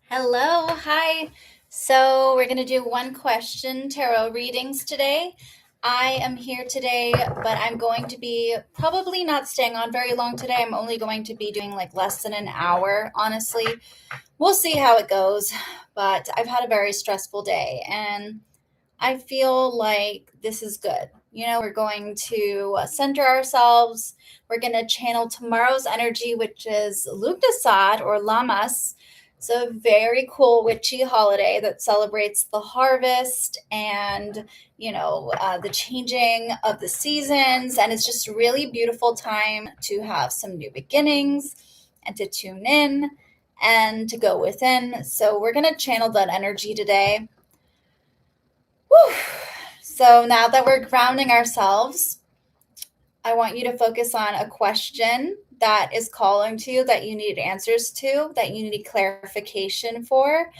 Hello, hi. So we're going to do one question tarot readings today. I am here today, but I'm going to be probably not staying on very long today. I'm only going to be doing like less than an hour, honestly. We'll see how it goes, but I've had a very stressful day and I feel like this is good. We're going to center ourselves. We're going to channel tomorrow's energy, which is Lugnasad or Lamas. It's a very cool witchy holiday that celebrates the harvest and, the changing of the seasons. And it's just a really beautiful time to have some new beginnings and to tune in and to go within. So we're going to channel that energy today. Whew. So now that we're grounding ourselves, I want you to focus on a question that is calling to you, that you need answers to, that you need clarification for.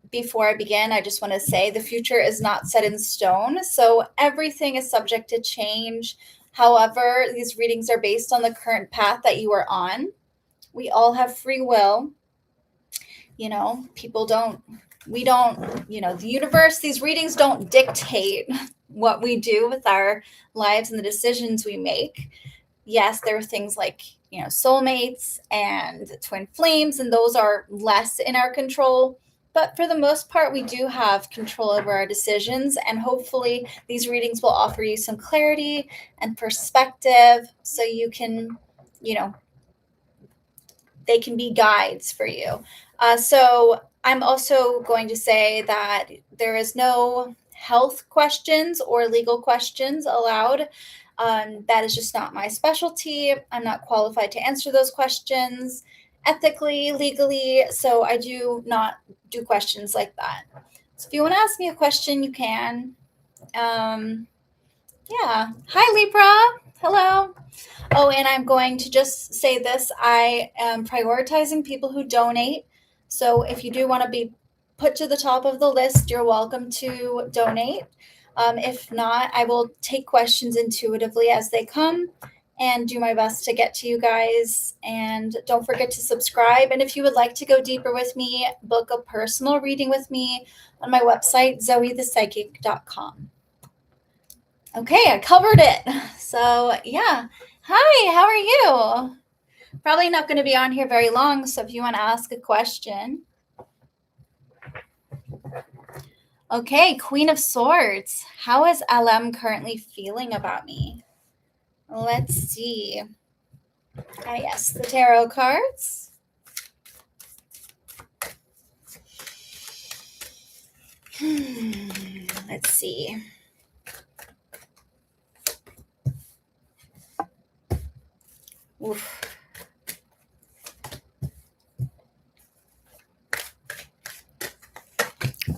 Before I begin, I just want to say the future is not set in stone, so everything is subject to change. However, these readings are based on the current path that you are on. We all have free will. People don't, we don't, the universe, these readings don't dictate what we do with our lives and the decisions we make. Yes, there are things like, soulmates and twin flames, and those are less in our control. But for the most part, we do have control over our decisions. And hopefully, these readings will offer you some clarity and perspective so you can, they can be guides for you. So I'm also going to say that there is no health questions or legal questions allowed. That is just not my specialty. I'm not qualified to answer those questions ethically, legally. So I do not do questions like that. So if you want to ask me a question, you can. Yeah. Hi, Libra. Hello. Oh, and I'm going to just say this. I am prioritizing people who donate. So if you do want to be put to the top of the list, you're welcome to donate. If not, I will take questions intuitively as they come and do my best to get to you guys. And don't forget to subscribe. And if you would like to go deeper with me, book a personal reading with me on my website, zoethepsychic.com. Okay, I covered it. So, yeah. Hi, how are you? Probably not going to be on here very long, so if you want to ask a question. Okay, Queen of Swords. How is LM currently feeling about me? Let's see. Ah, yes, the tarot cards. Let's see. Oof.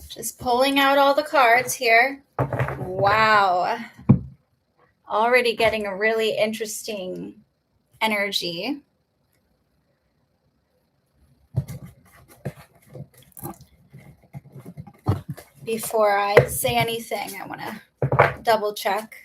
Just pulling out all the cards here. Wow. Already getting a really interesting energy. Before I say anything, I want to double check.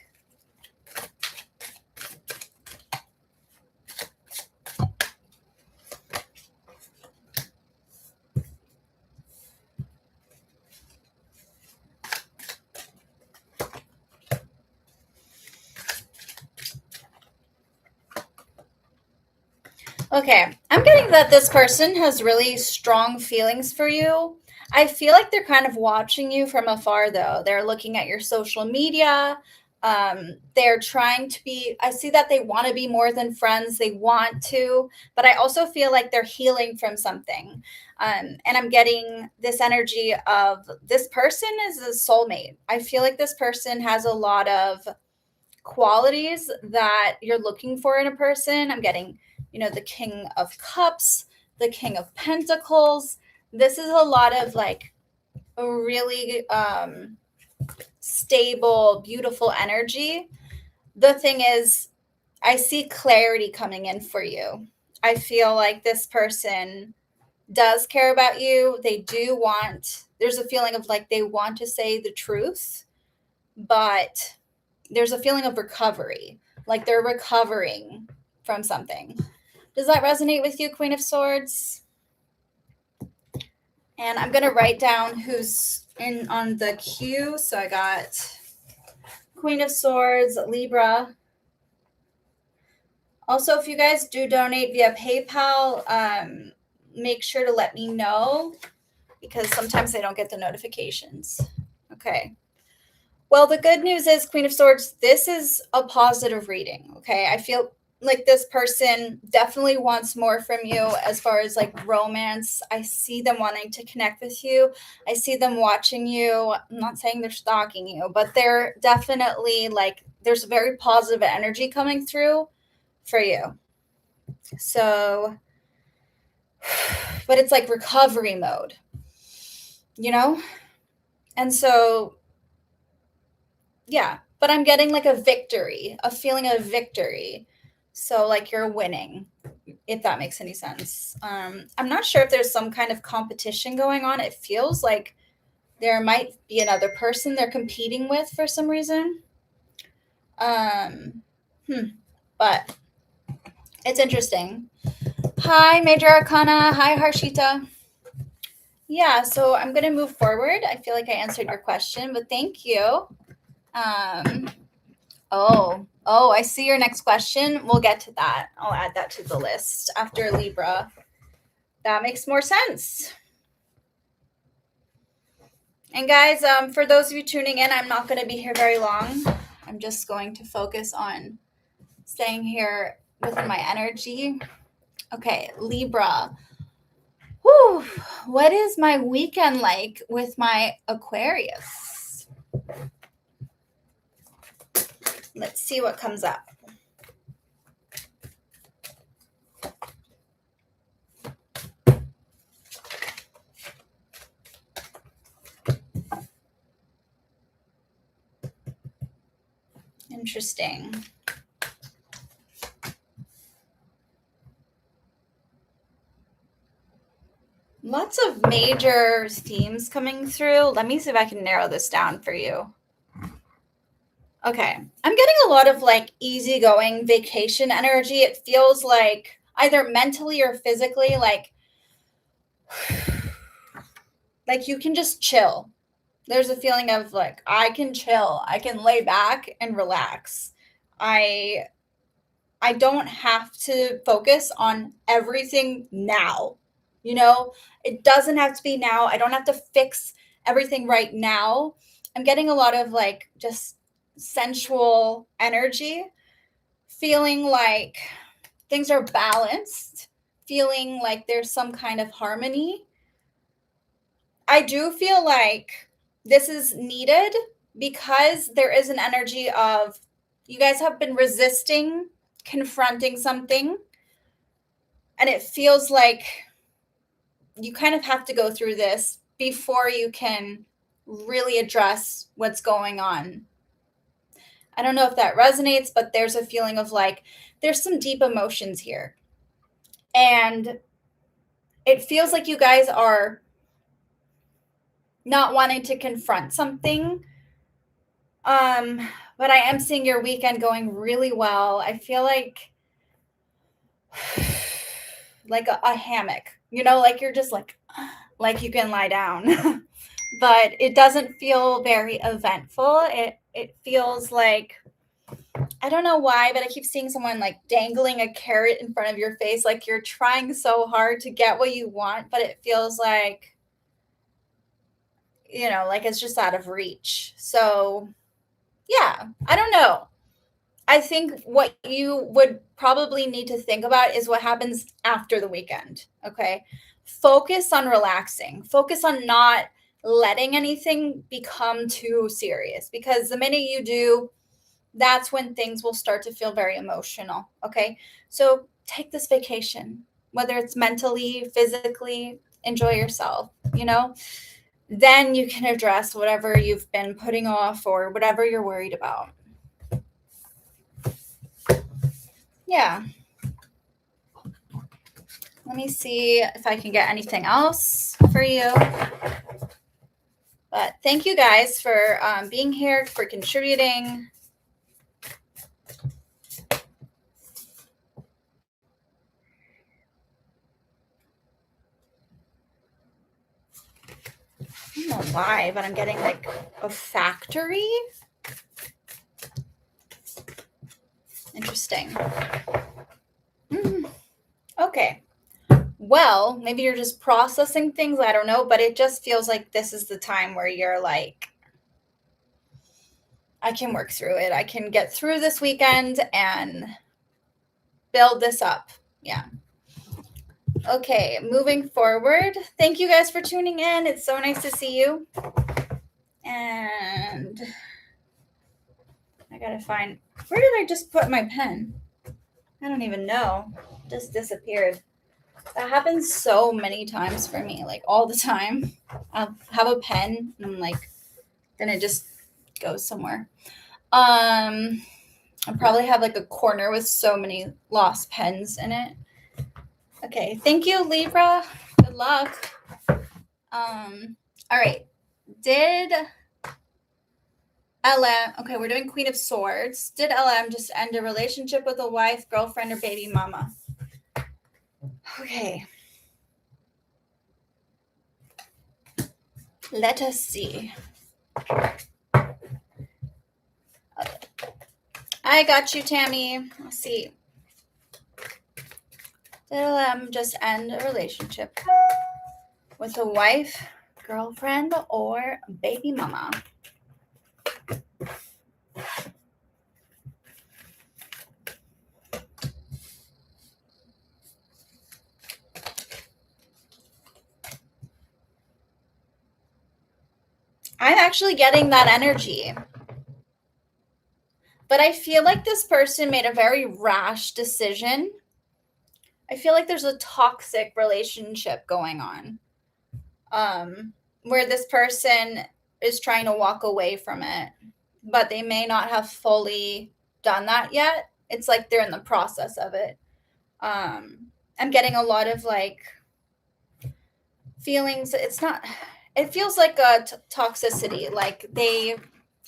Okay, I'm getting that this person has really strong feelings for you. I feel like they're kind of watching you from afar, though. They're looking at your social media. They're trying to be, I see that they want to be more than friends. They want to, but I also feel like they're healing from something. And I'm getting this energy of this person is a soulmate. I feel like this person has a lot of qualities that you're looking for in a person. I'm getting, the King of Cups, the King of Pentacles. This is a lot of like a really stable, beautiful energy. The thing is, I see clarity coming in for you. I feel like this person does care about you. They do want, there's a feeling of like they want to say the truth, but there's a feeling of recovery, like they're recovering from something. Does that resonate with you, Queen of Swords? And I'm going to write down who's in on the queue. So I got Queen of Swords, Libra. Also, if you guys do donate via PayPal, make sure to let me know because sometimes I don't get the notifications. Okay. Well, the good news is, Queen of Swords, this is a positive reading. Okay. I feel like this person definitely wants more from you as far as like romance. I see them wanting to connect with you. I see them watching you. I'm not saying they're stalking you, but they're definitely like, there's very positive energy coming through for you. So, but it's like recovery mode, you know? And so, yeah, but I'm getting like a victory, a feeling of victory. So, like you're winning, if that makes any sense. I'm not sure if there's some kind of competition going on. It feels like there might be another person they're competing with for some reason. But it's interesting. Hi, Major Arcana. Hi, Harshita. Yeah, so I'm going to move forward. I feel like I answered your question, but thank you. I see your next question. We'll get to that. I'll add that to the list after Libra. That makes more sense. And guys, for those of you tuning in, I'm not going to be here very long. I'm just going to focus on staying here with my energy. Okay, Libra. Whew, what is my weekend like with my Aquarius? Let's see what comes up. Interesting. Lots of major themes coming through. Let me see if I can narrow this down for you. Okay. I'm getting a lot of like easygoing vacation energy. It feels like either mentally or physically like you can just chill. There's a feeling of like I can chill. I can lay back and relax. I don't have to focus on everything now. You know, it doesn't have to be now. I don't have to fix everything right now. I'm getting a lot of like just sensual energy, feeling like things are balanced, feeling like there's some kind of harmony. I do feel like this is needed because there is an energy of you guys have been resisting confronting something, and it feels like you kind of have to go through this before you can really address what's going on. I don't know if that resonates, but there's a feeling of like there's some deep emotions here. And it feels like you guys are not wanting to confront something. But I am seeing your weekend going really well. I feel like a hammock, you know, like you're just like you can lie down. But it doesn't feel very eventful. It feels like, I don't know why, but I keep seeing someone like dangling a carrot in front of your face, like you're trying so hard to get what you want, but it feels like, you know, like it's just out of reach. So, yeah, I don't know. I think what you would probably need to think about is what happens after the weekend. Okay. Focus on relaxing, focus on not letting anything become too serious, because the minute you do, that's when things will start to feel very emotional. Okay. So take this vacation, whether it's mentally, physically, enjoy yourself, you know, then you can address whatever you've been putting off or whatever you're worried about. Yeah. Let me see if I can get anything else for you. But thank you guys for being here, for contributing. know why, but I'm getting like a factory. Interesting. Okay. Well, maybe you're just processing things. I don't know, but it just feels like this is the time where you're like, I can work through it. I can get through this weekend and build this up. Yeah. Okay, moving forward. Thank you guys for tuning in. It's so nice to see you. And I gotta find, where did I just put my pen? I don't even know. It just disappeared. That happens so many times for me, like all the time. I'll have a pen and I'm like, then it just goes somewhere. I probably have like a corner with so many lost pens in it. Okay, thank you, Libra. Good luck. All right. Did LM, okay, we're doing Queen of Swords. Did LM just end a relationship with a wife, girlfriend, or baby mama? Okay. Let us see. I got you, Tammy. Let's see. Did LM just end a relationship with a wife, girlfriend, or baby mama? I'm actually getting that energy. But I feel like this person made a very rash decision. I feel like there's a toxic relationship going on, where this person is trying to walk away from it, but they may not have fully done that yet. It's like they're in the process of it. I'm getting a lot of like feelings. It feels like a toxicity. Like they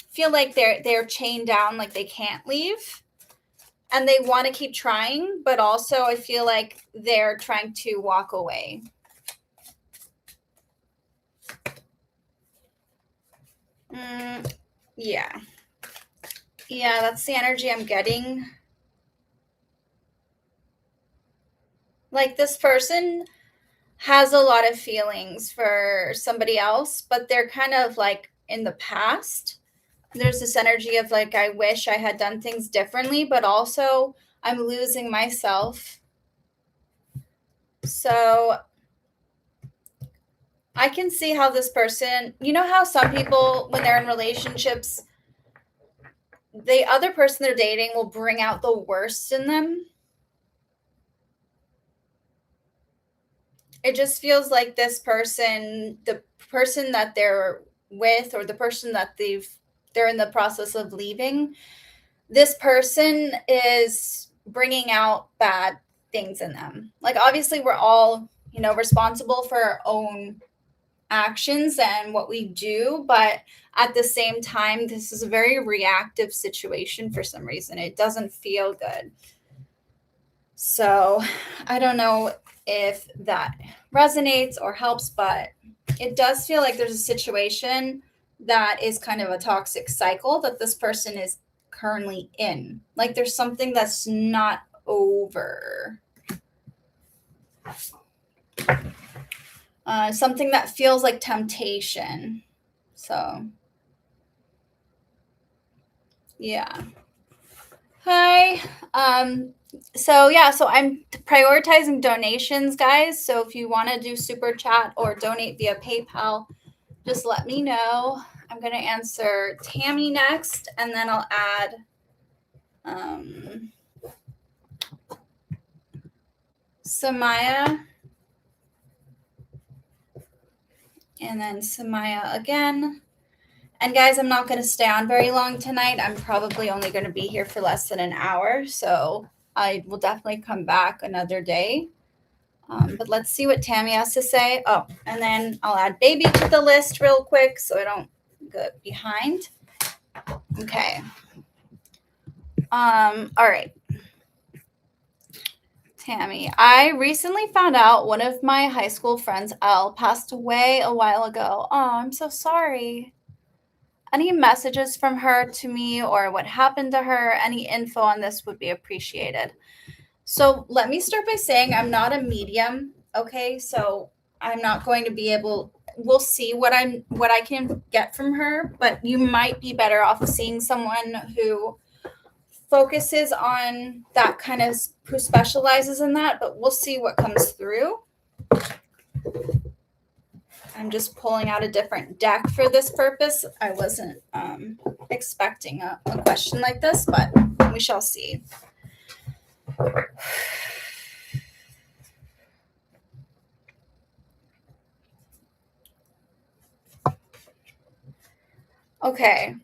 feel like they're chained down, like they can't leave. And they want to keep trying, but also I feel like they're trying to walk away. Yeah. Yeah, that's the energy I'm getting. Like this person has a lot of feelings for somebody else, but they're kind of like in the past. There's this energy of like, I wish I had done things differently, but also I'm losing myself. So I can see how this person, you know how some people, when they're in relationships, the other person they're dating will bring out the worst in them. It just feels like this person, the person that they're with, or the person that they're in the process of leaving, this person is bringing out bad things in them. Like obviously we're all, responsible for our own actions and what we do, but at the same time this is a very reactive situation for some reason. It doesn't feel good. So I don't know if that resonates or helps, but it does feel like there's a situation that is kind of a toxic cycle that this person is currently in. Like there's something that's not over. Something that feels like temptation. So, yeah. Hi. So I'm prioritizing donations, guys. So if you want to do super chat or donate via PayPal, just let me know. I'm going to answer Tammy next, and then I'll add Samaya, and then Samaya again. And guys, I'm not going to stay on very long tonight. I'm probably only going to be here for less than an hour. So I will definitely come back another day. But let's see what Tammy has to say. Oh, and then I'll add baby to the list real quick so I don't get behind. Okay. All right. Tammy, I recently found out one of my high school friends, Elle, passed away a while ago. Oh, I'm so sorry. Any messages from her to me or what happened to her, any info on this would be appreciated. So let me start by saying I'm not a medium, okay? So I'm not going to be able, we'll see what I can get from her, but you might be better off seeing someone who focuses on that kind of, who specializes in that, but we'll see what comes through. I'm just pulling out a different deck for this purpose. I wasn't expecting a question like this, but we shall see. Okay.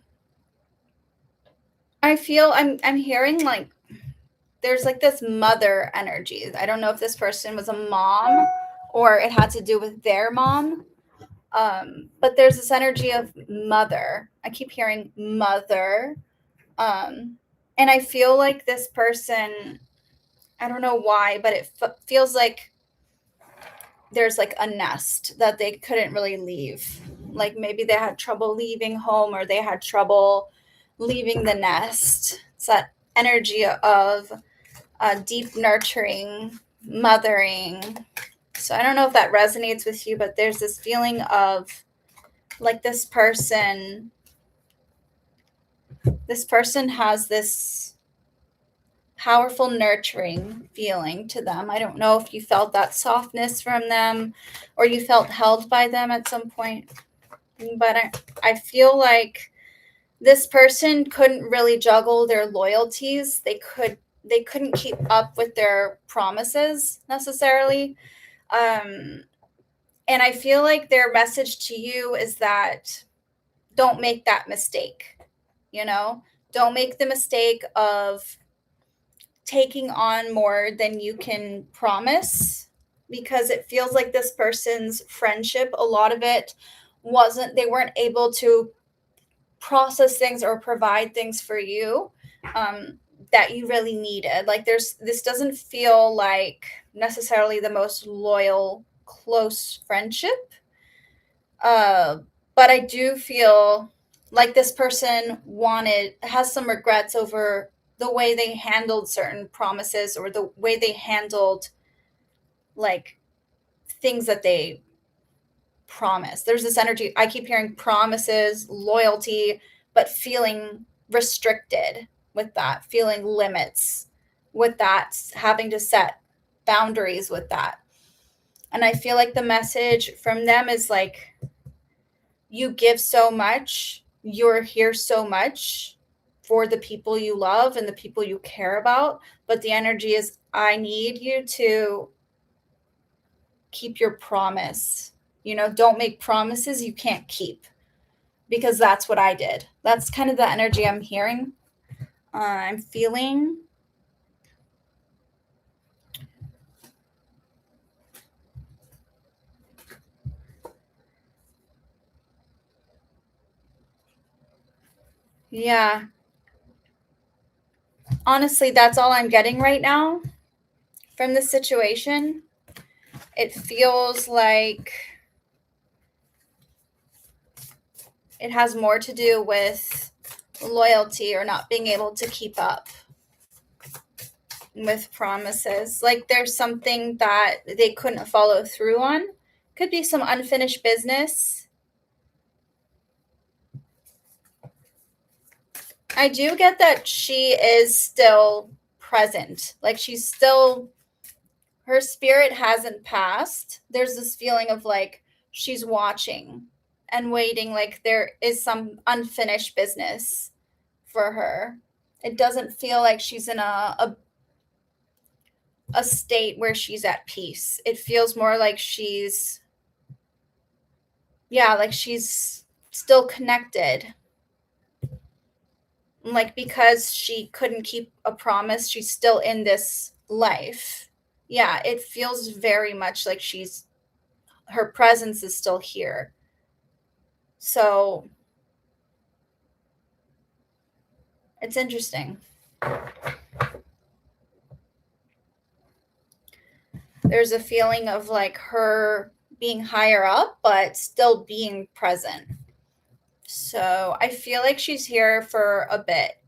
I feel I'm hearing like there's like this mother energy. I don't know if this person was a mom or it had to do with their mom. But there's this energy of mother. I keep hearing mother. And I feel like this person, I don't know why, but it feels like there's like a nest that they couldn't really leave. Like maybe they had trouble leaving home or they had trouble leaving the nest. It's that energy of deep nurturing, mothering. So I don't know if that resonates with you, but there's this feeling of like this person has this powerful nurturing feeling to them. I don't know if you felt that softness from them or you felt held by them at some point, but I feel like this person couldn't really juggle their loyalties. They couldn't keep up with their promises necessarily. And I feel like their message to you is that don't make that mistake. Don't make the mistake of taking on more than you can promise, because it feels like this person's friendship, a lot of it they weren't able to process things or provide things for you that you really needed. Like this doesn't feel like necessarily the most loyal, close friendship. But I do feel like this person has some regrets over the way they handled certain promises or the way they handled like things that they promised. There's this energy. I keep hearing promises, loyalty, but feeling restricted with that, feeling limits with that, having to set boundaries with that. And I feel like the message from them is like, you give so much, you're here so much for the people you love and the people you care about, but the energy is, I need you to keep your promise. Don't make promises you can't keep, because that's what I did. That's kind of the energy I'm hearing. I'm feeling. Yeah. Honestly, that's all I'm getting right now from this situation. It feels like it has more to do with loyalty or not being able to keep up with promises. Like there's something that they couldn't follow through on. Could be some unfinished business. I do get that she is still present. Like her spirit hasn't passed. There's this feeling of like she's watching and waiting, like there is some unfinished business for her. It doesn't feel like she's in a state where she's at peace. It feels more like she's still connected. Like because she couldn't keep a promise, she's still in this life. Yeah, it feels very much like her presence is still here. So it's interesting. there's a feeling of like her being higher up, but still being present. So I feel like she's here for a bit.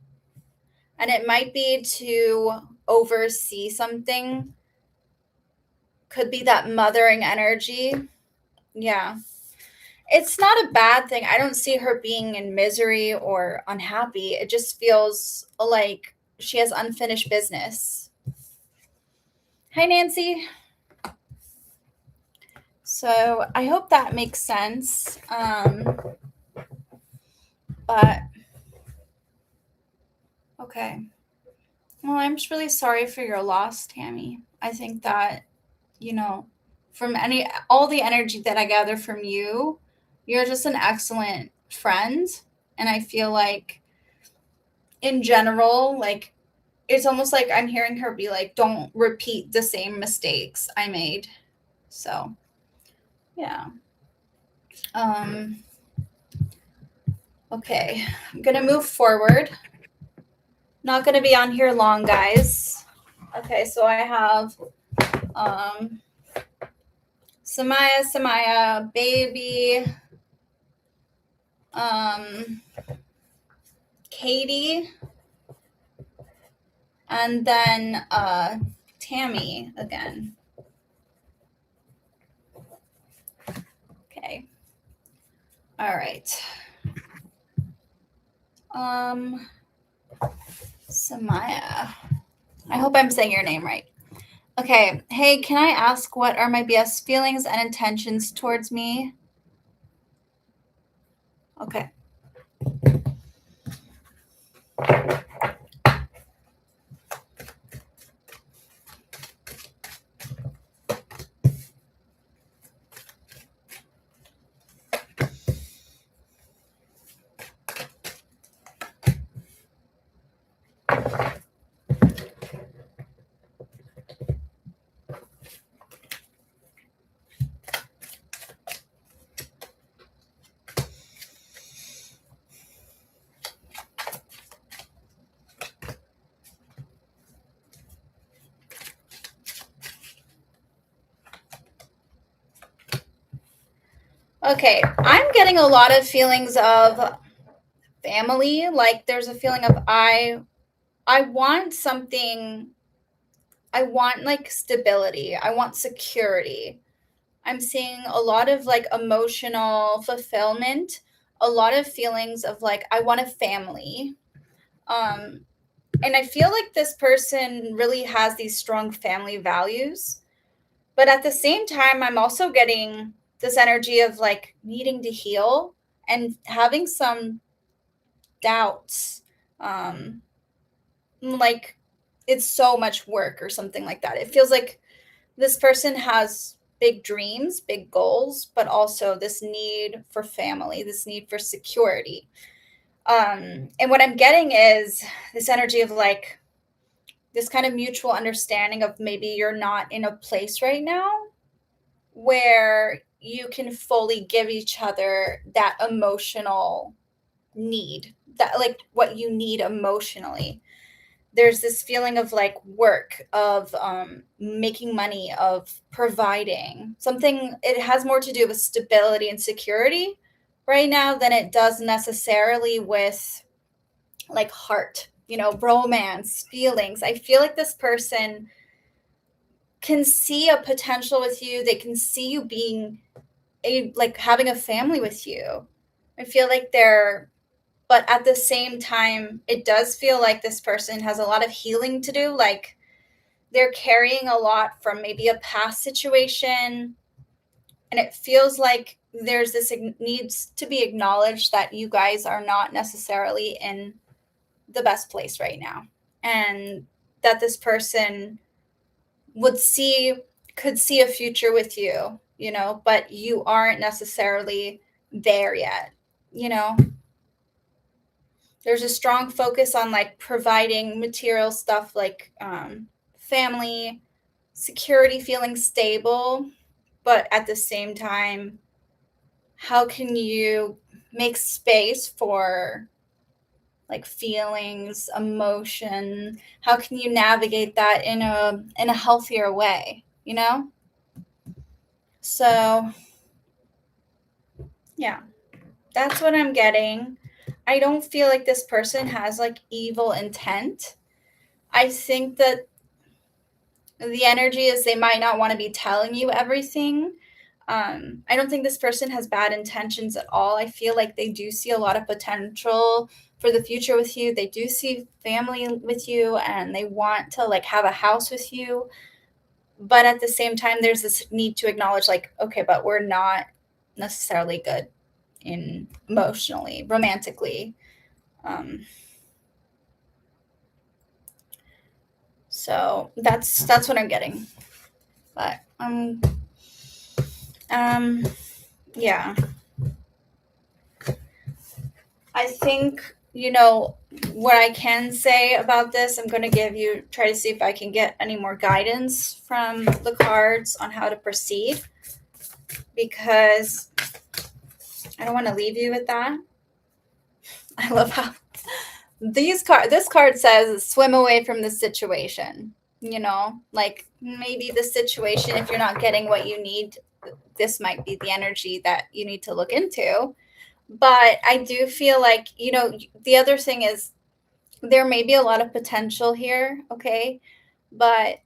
And it might be to oversee something. Could be that mothering energy. Yeah. It's not a bad thing. I don't see her being in misery or unhappy. It just feels like she has unfinished business. Hi, Nancy. So I hope that makes sense. But okay. Well, I'm just really sorry for your loss, Tammy. I think that, from all the energy that I gather from you, you're just an excellent friend. And I feel like in general, like it's almost like I'm hearing her be like, don't repeat the same mistakes I made. So yeah. Okay. I'm gonna move forward. Not gonna be on here long, guys. Okay, so I have Samaya, baby, Katie, and then Tammy again. Okay. All right. Samaya. I hope I'm saying your name right. Okay. Hey, can I ask what are my best feelings and intentions towards me? Okay. Okay, I'm getting a lot of feelings of family. Like there's a feeling of I want something. I want like stability. I want security. I'm seeing a lot of like emotional fulfillment, a lot of feelings of like I want a family. Um and I feel like this person really has these strong family values. But at the same time, I'm also getting this energy of like needing to heal and having some doubts. Like it's so much work or something like that. It feels like this person has big dreams, big goals, but also this need for family, this need for security. And what I'm getting is this energy of like this kind of mutual understanding of maybe you're not in a place right now where you can fully give each other that emotional need, that like what you need emotionally. There's this feeling of like work, of making money, of providing something. It has more to do with stability and security right now than it does necessarily with like heart, romance, feelings. I feel like this person can see a potential with you. They can see you being like having a family with you. I feel like but at the same time, it does feel like this person has a lot of healing to do. Like they're carrying a lot from maybe a past situation. And it feels like there's this needs to be acknowledged that you guys are not necessarily in the best place right now. And that this person would could see a future with you, but you aren't necessarily there yet, you know? There's a strong focus on like providing material stuff like family, security, feeling stable, but at the same time, how can you make space for like feelings, emotion? How can you navigate that in a healthier way? you know? So, yeah, that's what I'm getting. I don't feel like this person has like evil intent. I think that the energy is they might not want to be telling you everything. I don't think this person has bad intentions at all. I feel like they do see a lot of potential for the future with you. They do see family with you and they want to like have a house with you. But at the same time, there's this need to acknowledge like, okay, but we're not necessarily good in emotionally, romantically. So that's what I'm getting. But yeah. I think, what I can say about this, I'm going to try to see if I can get any more guidance from the cards on how to proceed, because I don't want to leave you with that. I love how this card says swim away from the situation, like maybe the situation, if you're not getting what you need, this might be the energy that you need to look into. But I do feel like, the other thing is there may be a lot of potential here, okay? But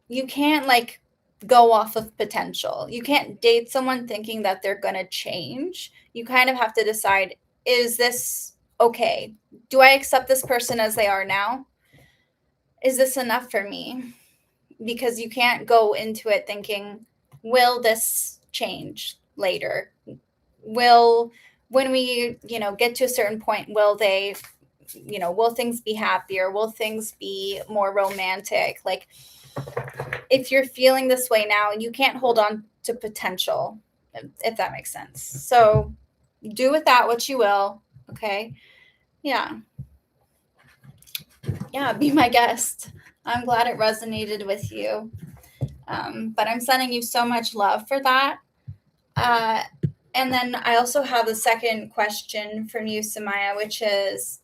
you can't like go off of potential. You can't date someone thinking that they're going to change. You kind of have to decide, is this okay? Do I accept this person as they are now? Is this enough for me? Because you can't go into it thinking, will this change later? When we, get to a certain point, will they, will things be happier? Will things be more romantic? Like, if you're feeling this way now, you can't hold on to potential, if that makes sense. So do with that what you will. Okay. Yeah. Yeah. Be my guest. I'm glad it resonated with you. But I'm sending you so much love for that. And then I also have the second question from you, Samaya, which is,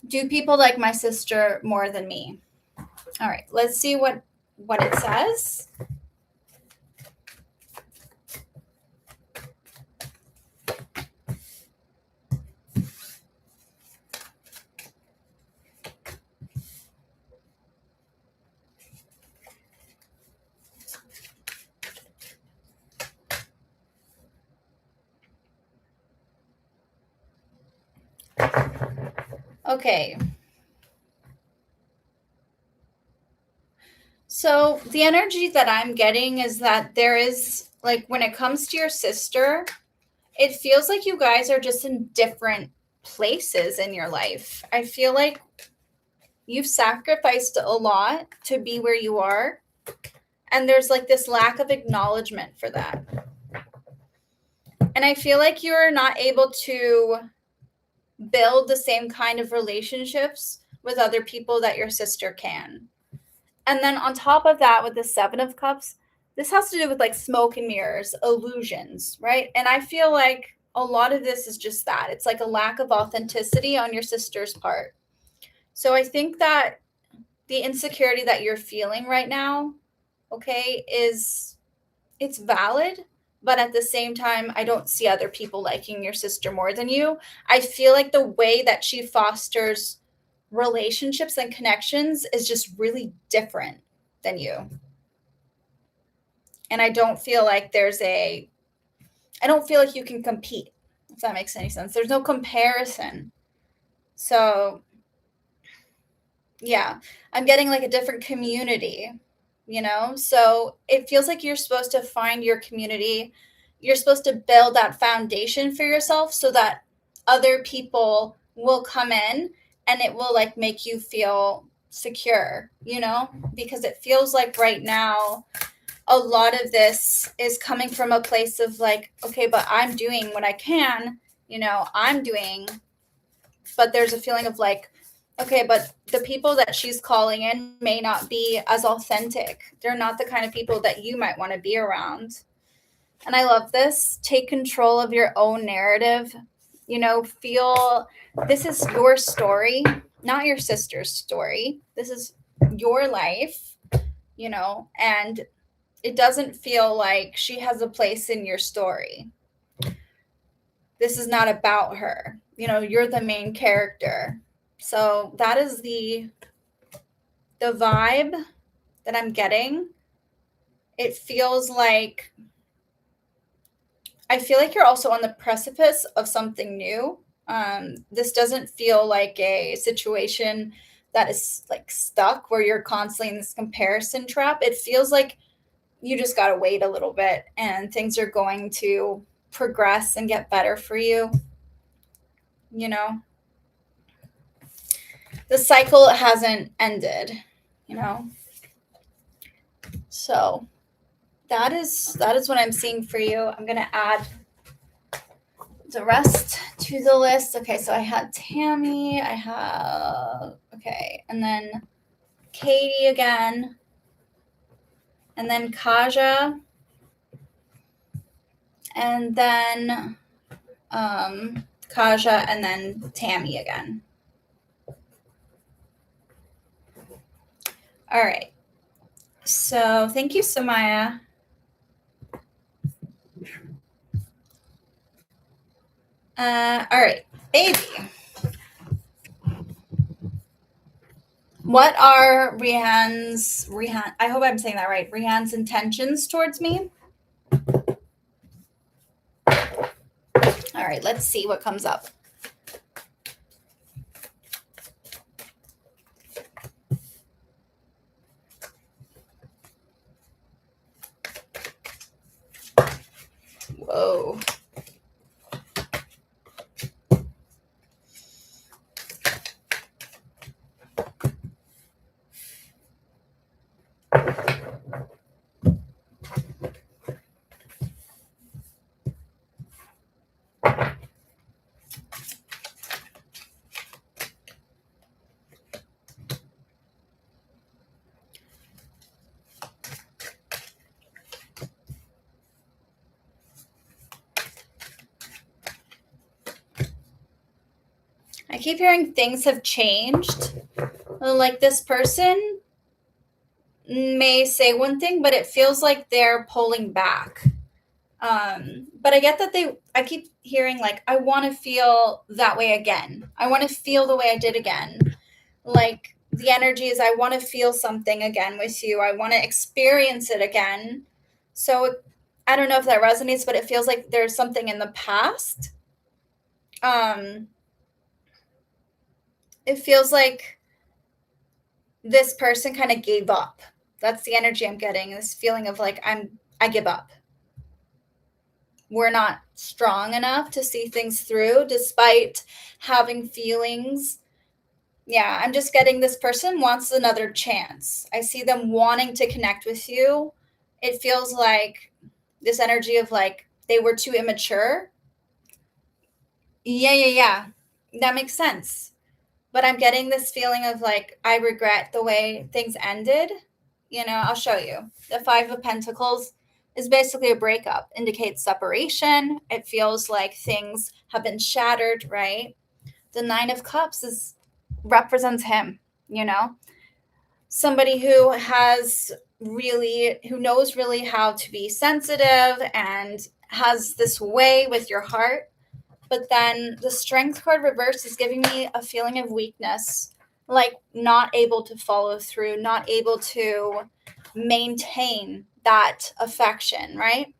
do people like my sister more than me? All right, let's see what it says. Okay. So the energy that I'm getting is that there is, like, when it comes to your sister, it feels like you guys are just in different places in your life. I feel like you've sacrificed a lot to be where you are, and there's like this lack of acknowledgement for that. And I feel like you're not able to build the same kind of relationships with other people that your sister can. And then on top of that, with the Seven of Cups, this has to do with like smoke and mirrors, illusions, right? And I feel like a lot of this is just that. It's like a lack of authenticity on your sister's part. So I think that the insecurity that you're feeling right now, okay, it's valid, but at the same time, I don't see other people liking your sister more than you. I feel like the way that she fosters relationships and connections is just really different than you. And I don't feel like I don't feel like you can compete, if that makes any sense. There's no comparison. So, yeah, I'm getting like a different community, So it feels like you're supposed to find your community. You're supposed to build that foundation for yourself so that other people will come in and it will like make you feel secure, because it feels like right now a lot of this is coming from a place of like, okay, but I'm doing what I can, I'm doing, but there's a feeling of like, okay, but the people that she's calling in may not be as authentic. They're not the kind of people that you might want to be around. And I love this. Take control of your own narrative. Feel this is your story, not your sister's story. This is your life. and it doesn't feel like she has a place in your story. This is not about her. You're the main character. So that is the vibe that I'm getting. It feels like, I feel like you're also on the precipice of something new. This doesn't feel like a situation that is like stuck where you're constantly in this comparison trap. It feels like you just got to wait a little bit and things are going to progress and get better for you. The cycle hasn't ended, so that is what I'm seeing for you. I'm going to add the rest to the list. Okay, so I had Tammy, and then Katie again, and then Kaja, and then Kaja, and then Tammy again. All right. So thank you, Samaya. All right, baby. What are Rihan's, I hope I'm saying that right, Rihan's intentions towards me? All right, let's see what comes up. Whoa. I keep hearing things have changed. Like this person may say one thing, but it feels like they're pulling back. But I get that I keep hearing like, I want to feel that way again. I want to feel the way I did again. Like the energy is, I want to feel something again with you. I want to experience it again. So I don't know if that resonates, but it feels like there's something in the past. It feels like this person kind of gave up. That's the energy I'm getting. This feeling of like, I give up. We're not strong enough to see things through despite having feelings. Yeah, I'm just getting this person wants another chance. I see them wanting to connect with you. It feels like this energy of like they were too immature. Yeah. That makes sense. But I'm getting this feeling of like, I regret the way things ended. I'll show you. The Five of Pentacles is basically a breakup, indicates separation. It feels like things have been shattered, right? The Nine of Cups represents him, somebody who knows really how to be sensitive and has this way with your heart. But then the Strength card reverse is giving me a feeling of weakness, like not able to follow through, not able to maintain that affection, right?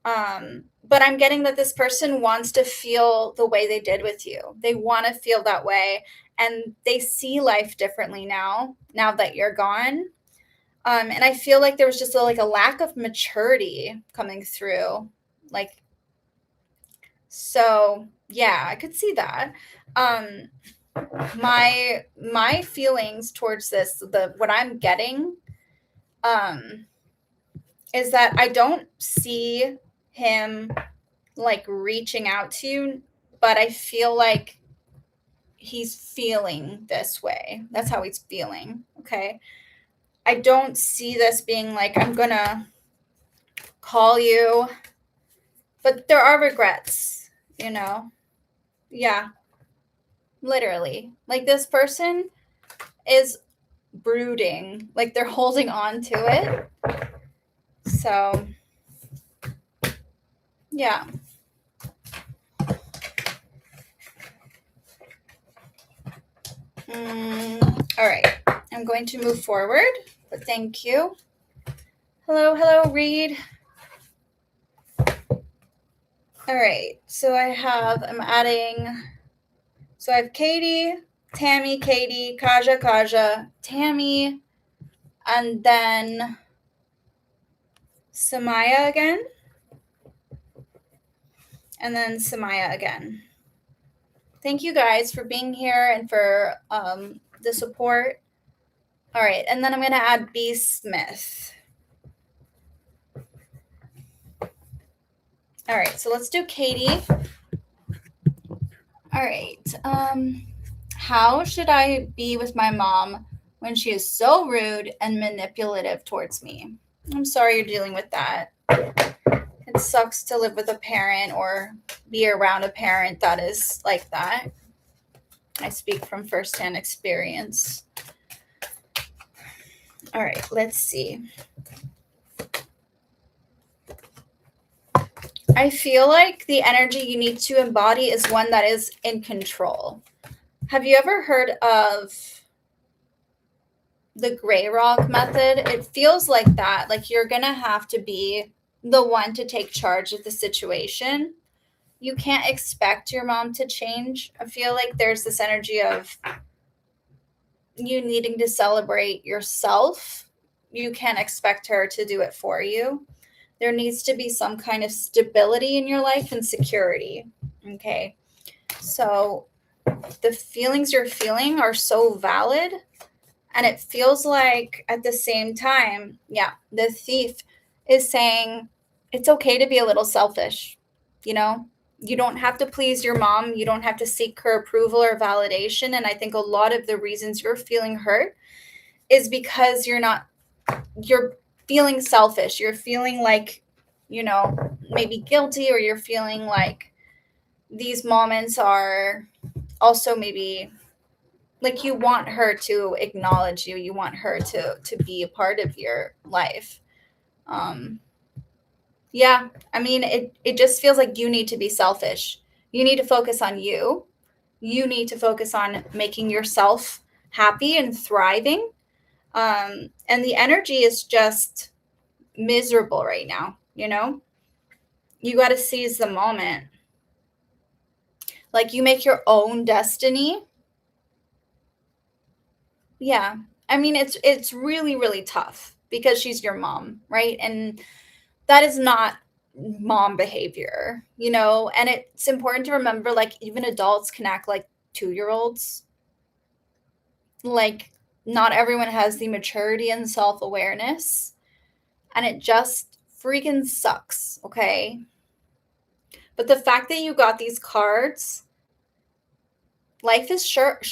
But I'm getting that this person wants to feel the way they did with you. They want to feel that way, and they see life differently now that you're gone. And I feel like there was just a lack of maturity coming through. So yeah, I could see that. My feelings towards this, what I'm getting, is that I don't see him like reaching out to you, but I feel like he's feeling this way. That's how he's feeling. Okay. I don't see this being like, I'm gonna call you, but there are regrets, Yeah, literally. Like this person is brooding, like they're holding on to it. So, yeah. All right. I'm going to move forward, but thank you. Hello, Reed. All right. So I have Katie, Tammy, Katie, Kaja, Tammy, and then Samaya again. And then Samaya again. Thank you guys for being here and for the support. All right, and then I'm going to add B. Smith. All right, so let's do Katie. All right. How should I be with my mom when she is so rude and manipulative towards me? I'm sorry you're dealing with that. It sucks to live with a parent or be around a parent that is like that. I speak from firsthand experience. All right, let's see. I feel like the energy you need to embody is one that is in control. Have you ever heard of the gray rock method? It feels like that. Like you're going to have to be the one to take charge of the situation. You can't expect your mom to change. I feel like there's this energy of you needing to celebrate yourself. You can't expect her to do it for you. There needs to be some kind of stability in your life and security. Okay. So the feelings you're feeling are so valid. And it feels like at the same time, the thief is saying it's okay to be a little selfish. You know, you don't have to please your mom. You don't have to seek her approval or validation. And I think a lot of the reasons you're feeling hurt is because you're feeling selfish. You're feeling like, maybe guilty, or you're feeling like these moments are also maybe like you want her to acknowledge you. You want her to be a part of your life. I mean, it just feels like you need to be selfish. You need to focus on you. You need to focus on making yourself happy and thriving. And the energy is just miserable right now, You got to seize the moment. Like you make your own destiny. Yeah. I mean, it's really, really tough because she's your mom, right? And that is not mom behavior, And it's important to remember, like, even adults can act like 2-year-olds. Like, not everyone has the maturity and self-awareness. And it just freaking sucks, okay? But the fact that you got these cards, life is short,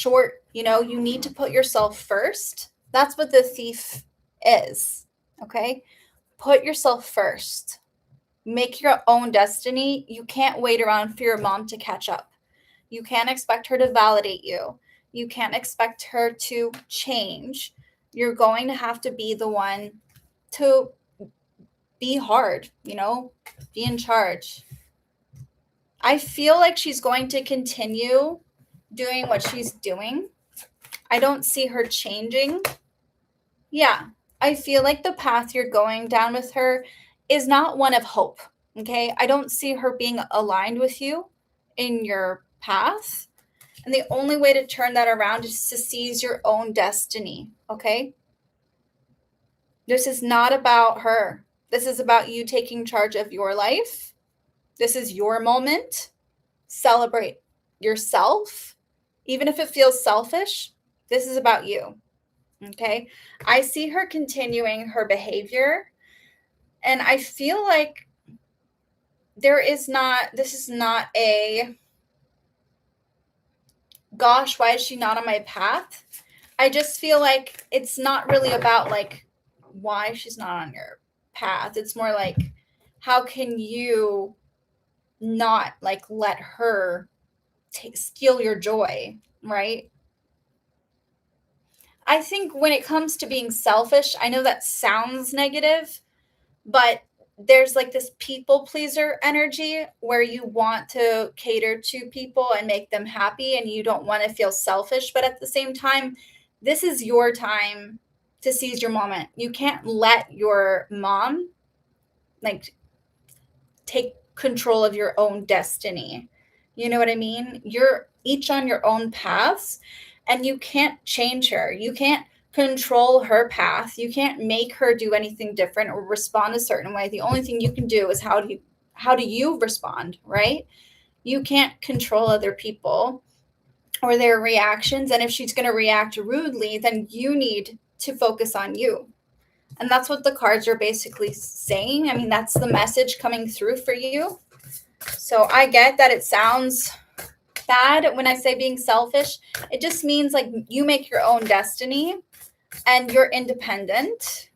you need to put yourself first. That's what the thief is, okay? Put yourself first. Make your own destiny. You can't wait around for your mom to catch up. You can't expect her to validate you. You can't expect her to change. You're going to have to be the one to be hard, be in charge. I feel like she's going to continue doing what she's doing. I don't see her changing. Yeah, I feel like the path you're going down with her is not one of hope. Okay, I don't see her being aligned with you in your path. And the only way to turn that around is to seize your own destiny. Okay, this is not about her. This is about you taking charge of your life. This is your moment. Celebrate yourself. Even if it feels selfish, this is about you. Okay, I see her continuing her behavior. And I feel like this is not a, gosh, why is she not on my path? I just feel like it's not really about like why she's not on your path. It's more like, how can you not like let her steal your joy, right? I think when it comes to being selfish, I know that sounds negative, but there's like this people pleaser energy where you want to cater to people and make them happy and you don't want to feel selfish. But at the same time, this is your time to seize your moment. You can't let your mom like take control of your own destiny. You know what I mean? You're each on your own paths and you can't change her. You can't control her path. You can't make her do anything different or respond a certain way. The only thing you can do is how do you respond, right? You can't control other people or their reactions, and if she's going to react rudely, then you need to focus on you. And that's what the cards are basically saying. I mean, that's the message coming through for you. So I get that it sounds bad when I say being selfish. It just means like you make your own destiny and you're independent.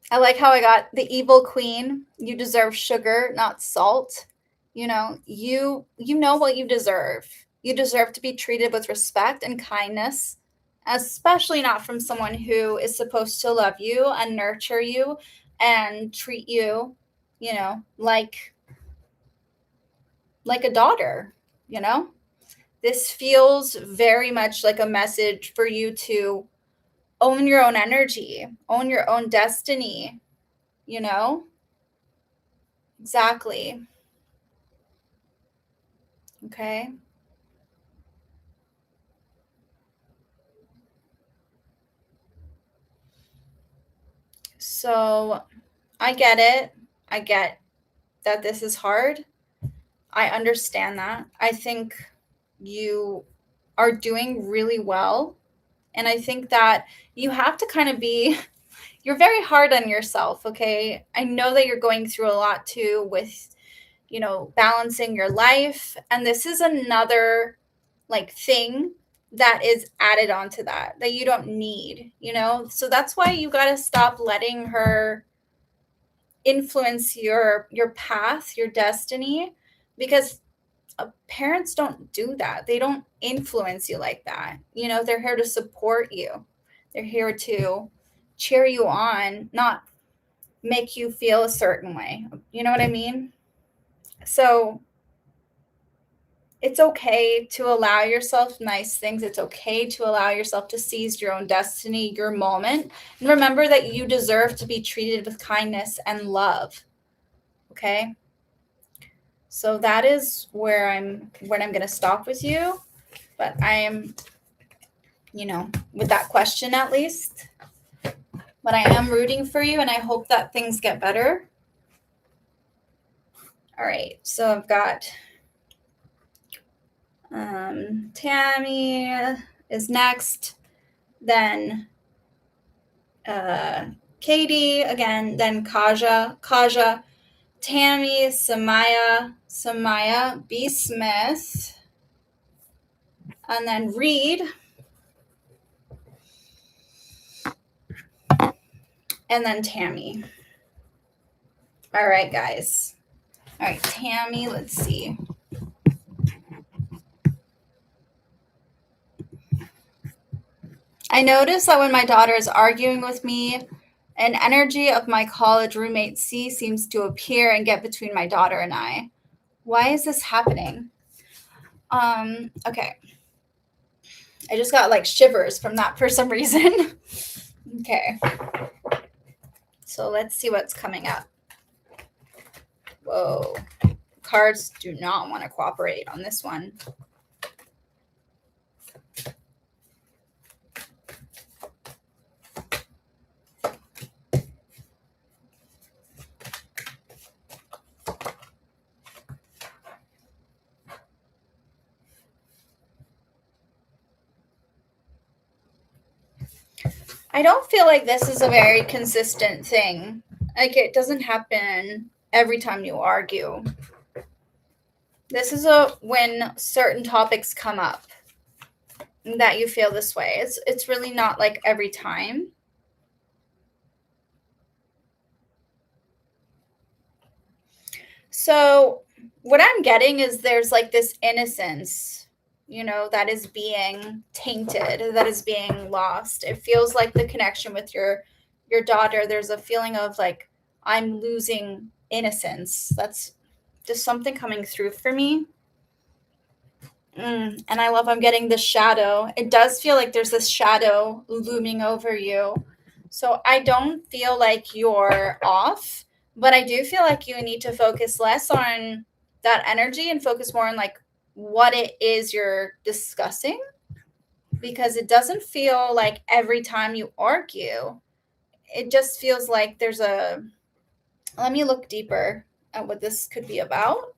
I like how I got the evil queen. You deserve sugar, not salt. You know, you know what you deserve. You deserve to be treated with respect and kindness, especially not from someone who is supposed to love you and nurture you and treat you, you know, like a daughter, you know? This feels very much like a message for you to own your own energy, own your own destiny, you know? Exactly. Okay. So I get it. I get that this is hard. I understand that. I think you are doing really well. And I think that you have to kind of be, you're very hard on yourself. Okay. I know that you're going through a lot too with, you know, balancing your life. And this is another like thing that is added onto that you don't need, you know? So that's why you got to stop letting her influence your path, your destiny, because parents don't do that. They don't influence you like that. You know, they're here to support you. They're here to cheer you on, not make you feel a certain way. You know what I mean? So it's okay to allow yourself nice things. It's okay to allow yourself to seize your own destiny, your moment. And remember that you deserve to be treated with kindness and love. Okay? So that is where I'm going to stop with you, but I am, you know, with that question at least. But I am rooting for you and I hope that things get better. All right. So I've got Tammy is next, then Katie again, then Kaja, Tammy, Samaya, B. Smith, and then Reed, and then Tammy. All right, guys. All right, Tammy, let's see. I notice that when my daughter is arguing with me, an energy of my college roommate C seems to appear and get between my daughter and I. Why is this happening? Okay. I just got like shivers from that for some reason. Okay. So let's see what's coming up. Whoa. Cards do not want to cooperate on this one. I don't feel like this is a very consistent thing. Like it doesn't happen every time you argue. This is when certain topics come up that you feel this way. It's really not like every time. So what I'm getting is there's like this innocence, that is being tainted, that is being lost. It feels like the connection with your daughter, there's a feeling of like, I'm losing innocence. That's just something coming through for me. And I love, I'm getting the shadow. It does feel like there's this shadow looming over you. So I don't feel like you're off, but I do feel like you need to focus less on that energy and focus more on like what it is you're discussing, because it doesn't feel like every time you argue, it just feels like there's a, let me look deeper at what this could be about.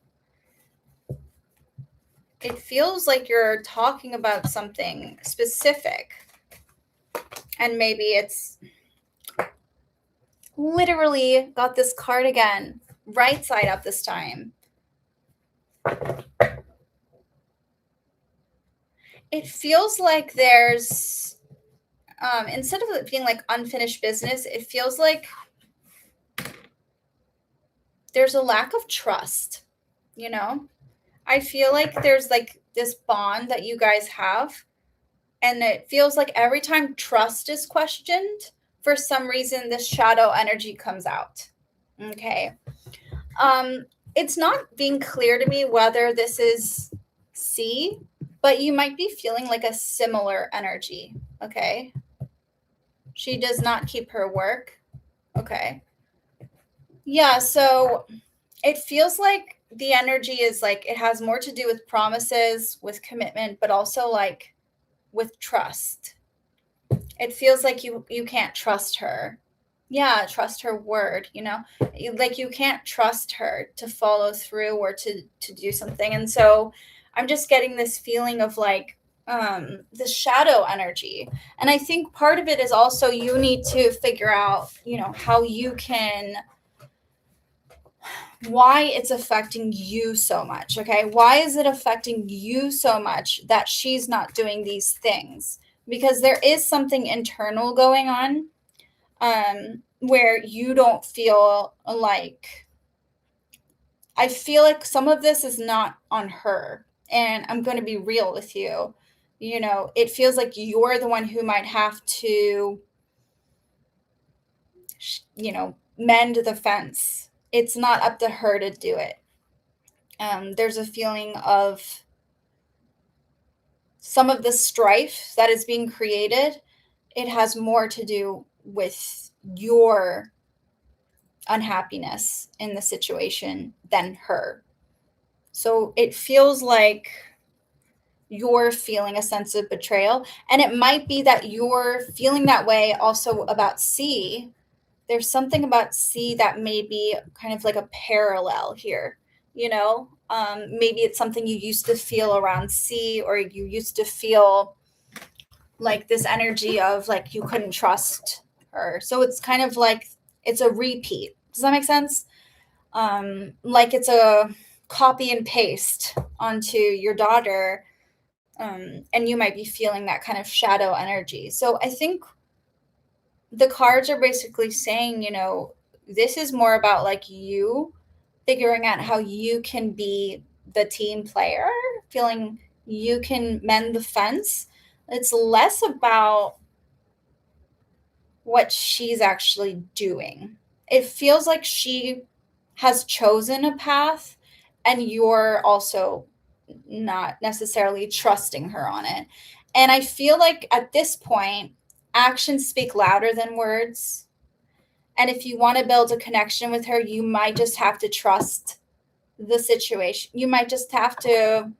It feels like you're talking about something specific, and maybe it's literally got this card again, right side up this time. It feels like there's, instead of it being like unfinished business, it feels like there's a lack of trust, I feel like there's like this bond that you guys have, and it feels like every time trust is questioned, for some reason this shadow energy comes out. Okay. It's not being clear to me whether this is C, but you might be feeling like a similar energy. Okay. She does not keep her work. Okay. Yeah, so it feels like the energy is like, it has more to do with promises, with commitment, but also like with trust. It feels like you can't trust her. Yeah, trust her word, like you can't trust her to follow through or to do something. And so I'm just getting this feeling of like the shadow energy. And I think part of it is also you need to figure out, how you can, why it's affecting you so much. Okay, why is it affecting you so much that she's not doing these things? Because there is something internal going on, where you don't feel like, I feel like some of this is not on her. And I'm going to be real with you. It feels like you're the one who might have to, mend the fence. It's not up to her to do it. There's a feeling of some of the strife that is being created. It has more to do with your unhappiness in the situation than her. So it feels like you're feeling a sense of betrayal. And it might be that you're feeling that way also about C. There's something about C that may be kind of like a parallel here, maybe it's something you used to feel around C, or you used to feel like this energy of like you couldn't trust her. So it's kind of like it's a repeat. Does that make sense? Like it's a copy and paste onto your daughter, and you might be feeling that kind of shadow energy. So I think the cards are basically saying, this is more about like you figuring out how you can be the team player, feeling you can mend the fence. It's less about what she's actually doing. It feels like she has chosen a path, and you're also not necessarily trusting her on it. And I feel like at this point, actions speak louder than words. And if you want to build a connection with her, you might just have to trust the situation. You might just have to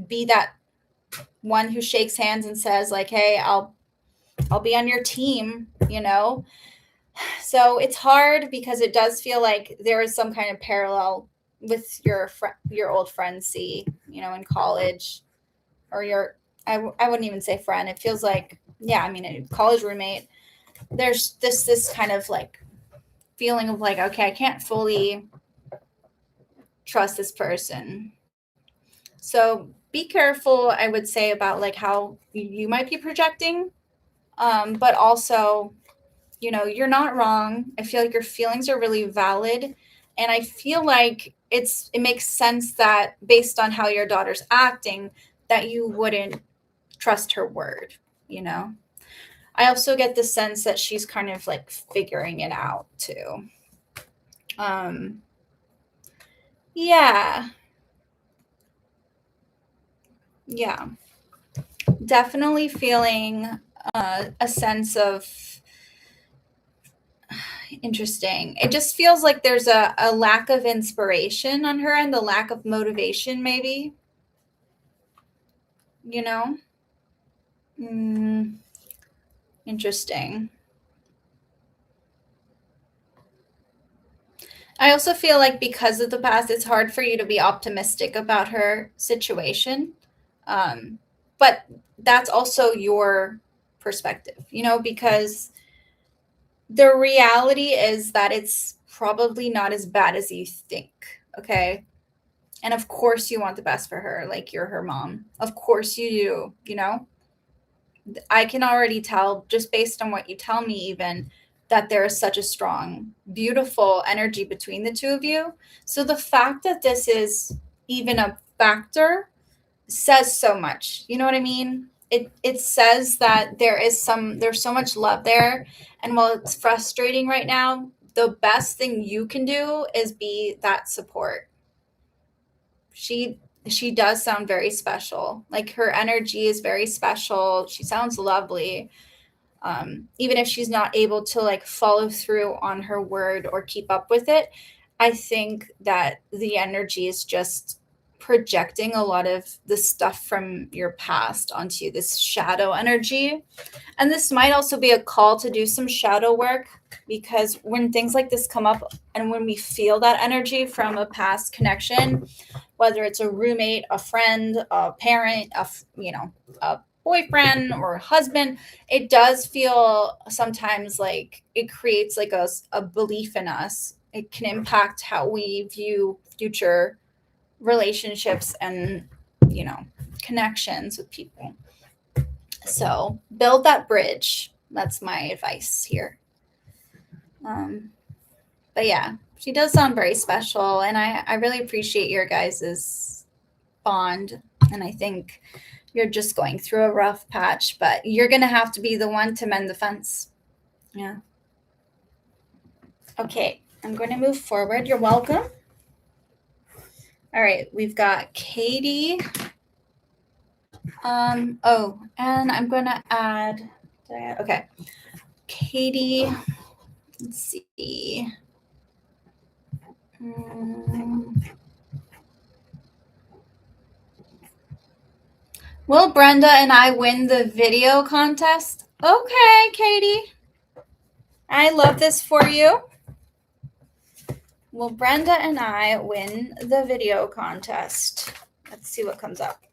be that one who shakes hands and says like, hey, I'll be on your team, So it's hard because it does feel like there is some kind of parallel with your old friend C, in college, or I wouldn't even say friend. It feels like, yeah, I mean, a college roommate. There's this kind of like feeling of like, okay, I can't fully trust this person. So be careful, I would say, about like how you might be projecting, but also, you're not wrong. I feel like your feelings are really valid, and I feel like it makes sense that based on how your daughter's acting, that you wouldn't trust her word, you know? I also get the sense that she's kind of like figuring it out too. Um, yeah, yeah, definitely feeling a sense of interesting. It just feels like there's a lack of inspiration on her end, the lack of motivation, maybe, you know? Mm, interesting. I also feel like because of the past, it's hard for you to be optimistic about her situation. Um, but that's also your perspective, you know, because the reality is that it's probably not as bad as you think. Okay. And of course, you want the best for her. Like, you're her mom. Of course, you do, you know? I can already tell just based on what you tell me, even that there is such a strong, beautiful energy between the two of you. So the fact that this is even a factor says so much. You know what I mean? It says that there's so much love there. And while it's frustrating right now, the best thing you can do is be that support. She does sound very special. Like, her energy is very special. She sounds lovely. Even if she's not able to like follow through on her word or keep up with it, I think that the energy is just projecting a lot of the stuff from your past onto this shadow energy. And this might also be a call to do some shadow work, because when things like this come up and when we feel that energy from a past connection, whether it's a roommate, a friend, a parent, a boyfriend or husband, it does feel sometimes like it creates like a belief in us. It can impact how we view future relationships and, you know, connections with people. So build that bridge. That's my advice here. Um, but yeah, she does sound very special, and I really appreciate your guys's bond. And I think you're just going through a rough patch, but you're gonna have to be the one to mend the fence. Yeah. Okay, I'm going to move forward. You're welcome. All right, we've got Katie. Oh, and I'm going to add. Okay, Katie. Let's see. Will Brenda and I win the video contest? Okay, Katie. I love this for you. Will Brenda and I win the video contest? Let's see what comes up.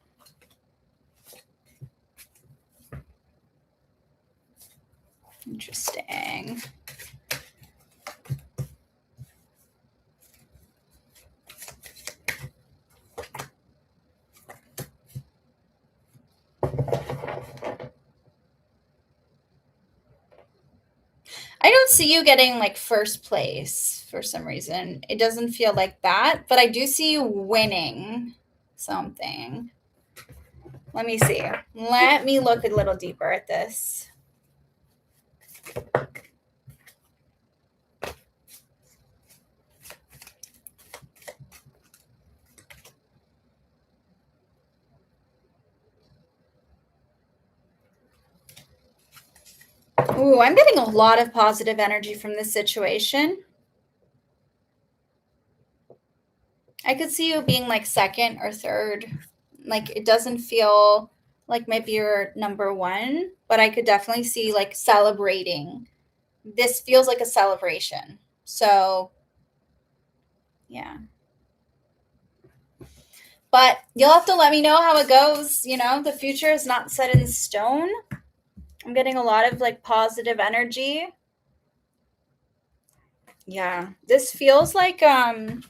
Interesting. I don't see you getting like first place for some reason. It doesn't feel like that, but I do see you winning something. Let me see. Let me look a little deeper at this. Ooh, I'm getting a lot of positive energy from this situation. I could see you being like second or third. Like, it doesn't feel like maybe you're number one, but I could definitely see like celebrating. This feels like a celebration. So, yeah. But you'll have to let me know how it goes. You know, the future is not set in stone. I'm getting a lot of like positive energy. Yeah. This feels like I'm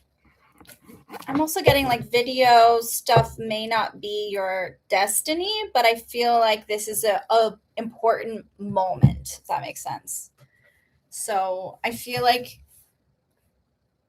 also getting like video stuff may not be your destiny, but I feel like this is a important moment, if that makes sense. So I feel like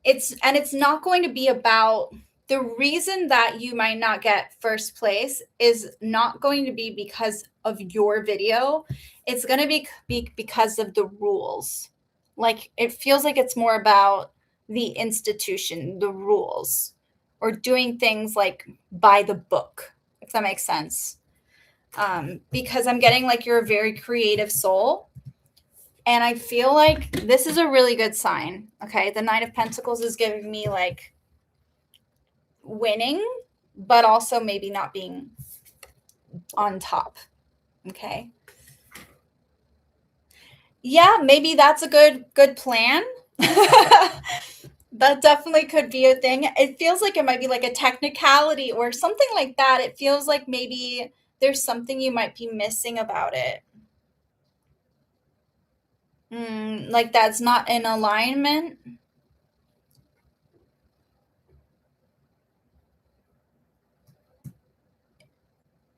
it's not going to be about, the reason that you might not get first place is not going to be because of your video. It's going to be because of the rules. Like, it feels like it's more about the institution, the rules, or doing things like by the book, if that makes sense. Because I'm getting like you're a very creative soul. And I feel like this is a really good sign. Okay. The Nine of Pentacles is giving me like winning, but also maybe not being on top. Okay. Yeah, maybe that's a good plan. That definitely could be a thing. It feels like it might be like a technicality or something like that. It feels like maybe there's something you might be missing about it. Like that's not in alignment.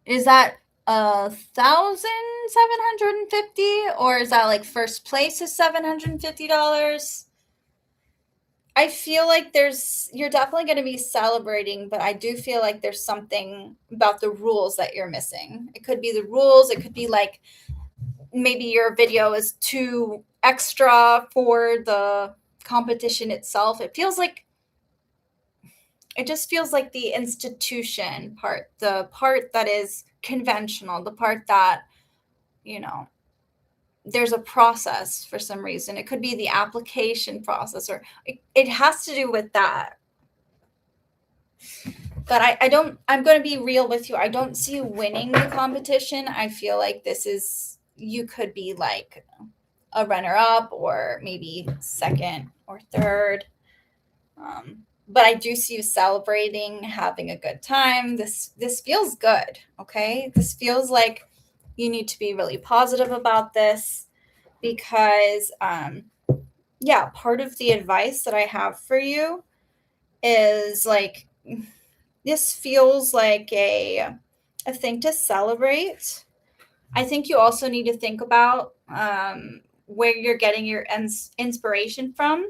Is that 1,750, or is that like first place is $750? I feel like you're definitely going to be celebrating, but I do feel like there's something about the rules that you're missing. It could be the rules. It could be like maybe your video is too extra for the competition itself. It just feels like the institution part, the part that is conventional, the part that, you know, there's a process for some reason. It could be the application process, or it has to do with that. But I'm going to be real with you. I don't see you winning the competition. I feel like you could be like a runner up or maybe second or third. But I do see you celebrating, having a good time. This feels good. Okay. This feels like you need to be really positive about this, because, yeah, part of the advice that I have for you is like, this feels like a thing to celebrate. I think you also need to think about where you're getting your inspiration from.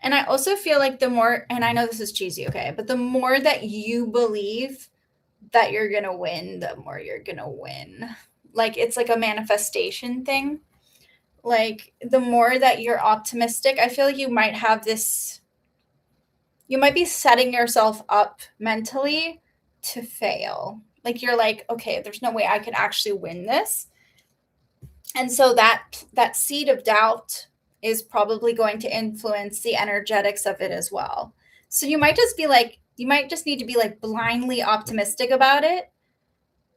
And I also feel like the more, and I know this is cheesy, okay, but the more that you believe that you're going to win, the more you're going to win. Like, it's like a manifestation thing. Like, the more that you're optimistic, I feel like you might be setting yourself up mentally to fail. Like, you're like, okay, there's no way I could actually win this. And so that seed of doubt is probably going to influence the energetics of it as well. So you might just need to be like blindly optimistic about it.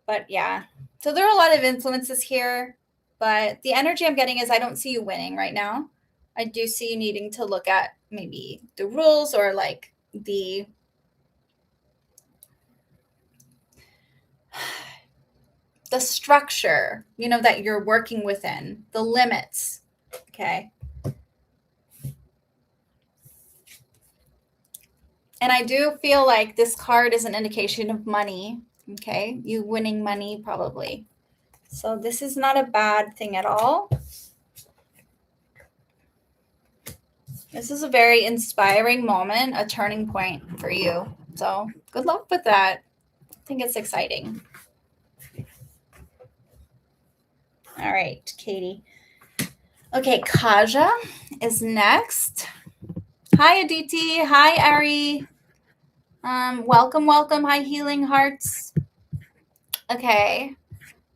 But yeah. So there are a lot of influences here, but the energy I'm getting is I don't see you winning right now. I do see you needing to look at maybe the rules, or like the structure, that you're working within, the limits. Okay. And I do feel like this card is an indication of money. Okay. You winning money, probably. So this is not a bad thing at all. This is a very inspiring moment, a turning point for you. So good luck with that. I think it's exciting. All right, Katie. Okay, Kaja is next. Hi, Aditi. Hi, Ari. Welcome. Hi, Healing Hearts. Okay,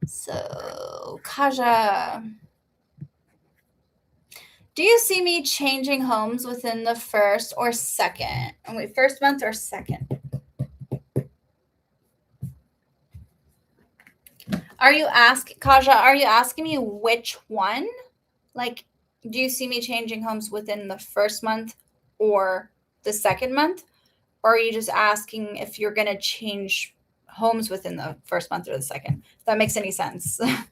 so Kaja, do you see me changing homes within the first or second? First month or second? Kaja, are you asking me which one? Like, do you see me changing homes within the first month or the second month? Or are you just asking if you're going to change homes within the first month or the second? If that makes any sense. And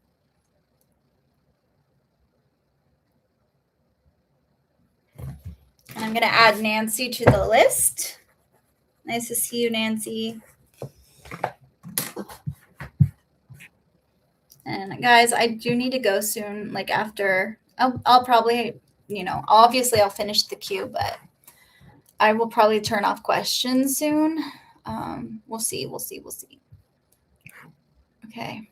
I'm going to add Nancy to the list. Nice to see you, Nancy. And guys, I do need to go soon. Like after, I'll probably, obviously I'll finish the queue, but I will probably turn off questions soon. We'll see. Okay.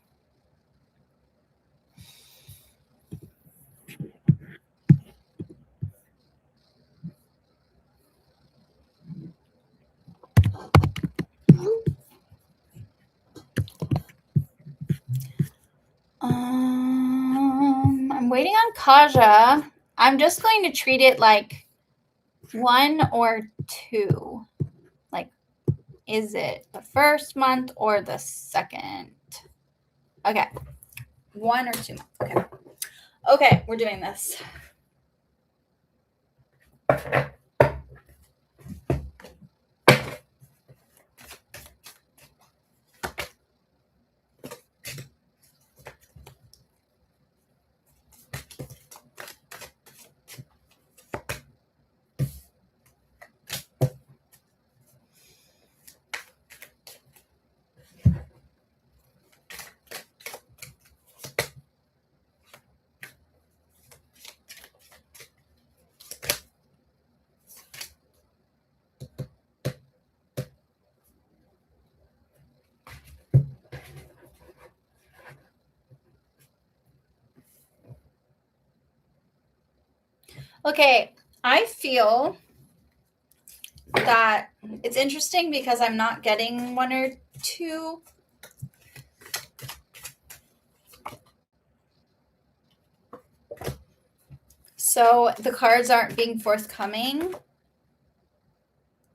I'm waiting on Kaja. I'm just going to treat it like 1 or 2. Like, is it the first month or the second? Okay. 1 or 2 months. Okay. Okay, we're doing this. Okay, I feel that it's interesting because I'm not getting 1 or 2. So the cards aren't being forthcoming.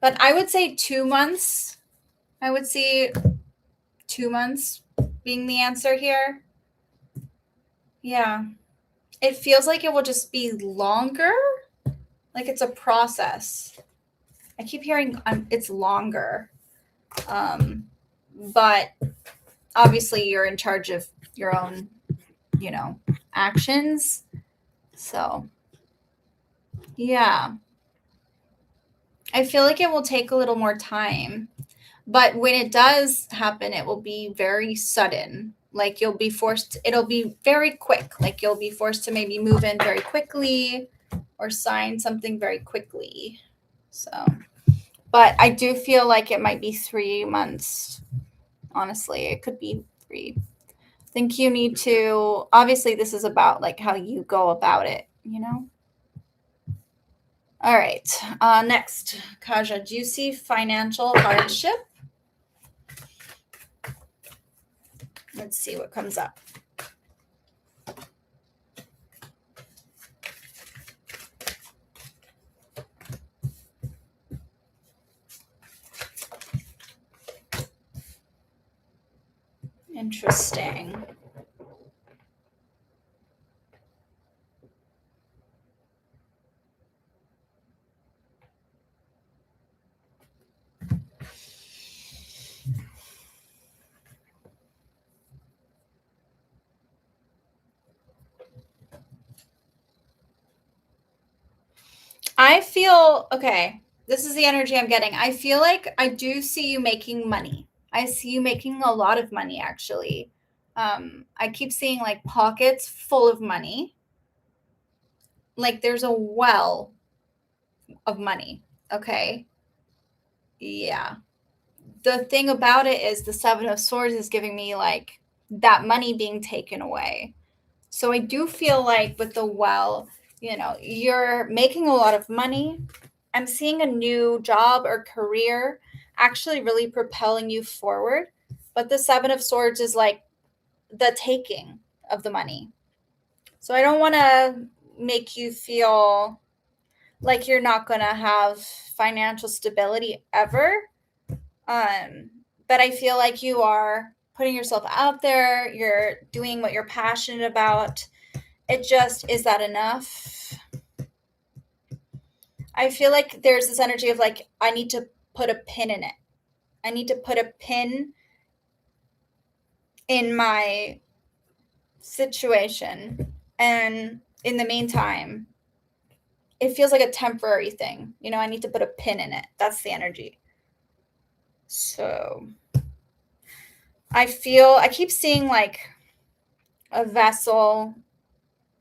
But I would say 2 months. I would see 2 months being the answer here. Yeah. It feels like it will just be longer. Like it's a process. I keep hearing it's longer. But obviously you're in charge of your own, actions. So, yeah. I feel like it will take a little more time. But when it does happen, it will be very sudden. Like it'll be very quick. Like you'll be forced to maybe move in very quickly or sign something very quickly. So, but I do feel like it might be 3 months. Honestly, it could be 3. I think you need to, obviously this is about like how you go about it, All right. Next, Kaja, do you see financial hardship? Let's see what comes up. Interesting. I feel, okay, this is the energy I'm getting. I feel like I do see you making money. I see you making a lot of money, actually. I keep seeing like pockets full of money. Like there's a well of money. Okay. Yeah. The thing about it is the 7 of Swords is giving me like that money being taken away. So I do feel like with the well, you're making a lot of money. I'm seeing a new job or career actually really propelling you forward. But the 7 of Swords is like the taking of the money. So I don't want to make you feel like you're not going to have financial stability ever. But I feel like you are putting yourself out there. You're doing what you're passionate about. It just, is that enough? I feel like there's this energy of like, I need to put a pin in it. I need to put a pin in my situation. And in the meantime, it feels like a temporary thing. I need to put a pin in it. That's the energy. So I keep seeing like a vessel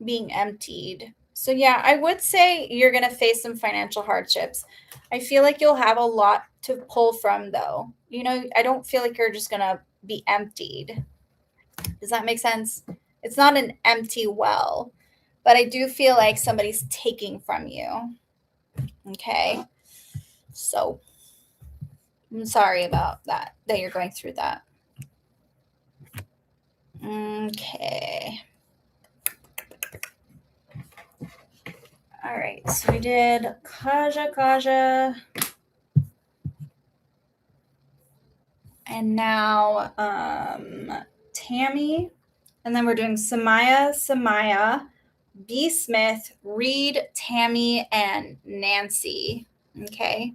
being emptied. So yeah, I would say you're going to face some financial hardships. I feel like you'll have a lot to pull from though. I don't feel like you're just going to be emptied. Does that make sense? It's not an empty well, but I do feel like somebody's taking from you. Okay. So I'm sorry about that you're going through that. Okay. All right. So we did Kaja. And now Tammy. And then we're doing Samaya, B. Smith, Reed, Tammy, and Nancy. Okay.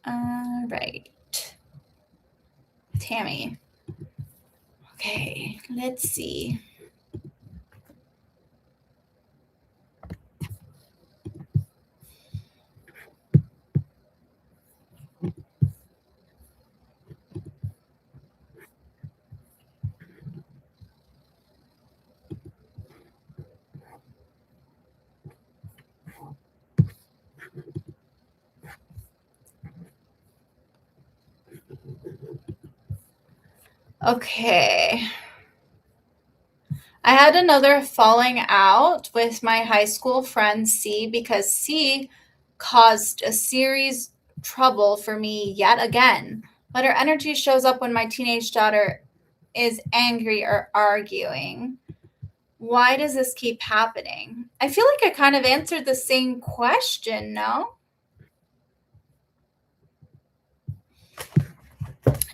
All right. Tammy. Okay, let's see. Okay. I had another falling out with my high school friend C because C caused a series trouble for me yet again. But her energy shows up when my teenage daughter is angry or arguing. Why does this keep happening? I feel like I kind of answered the same question, no?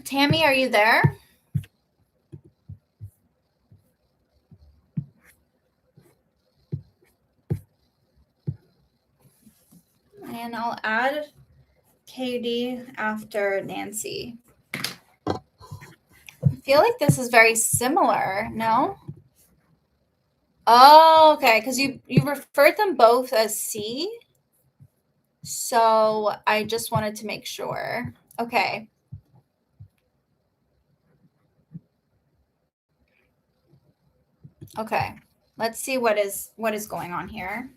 Tammy, are you there? And I'll add Katie after Nancy. I feel like this is very similar, no? Oh, okay, because you referred them both as C. So I just wanted to make sure. Okay. Okay. Let's see what is going on here.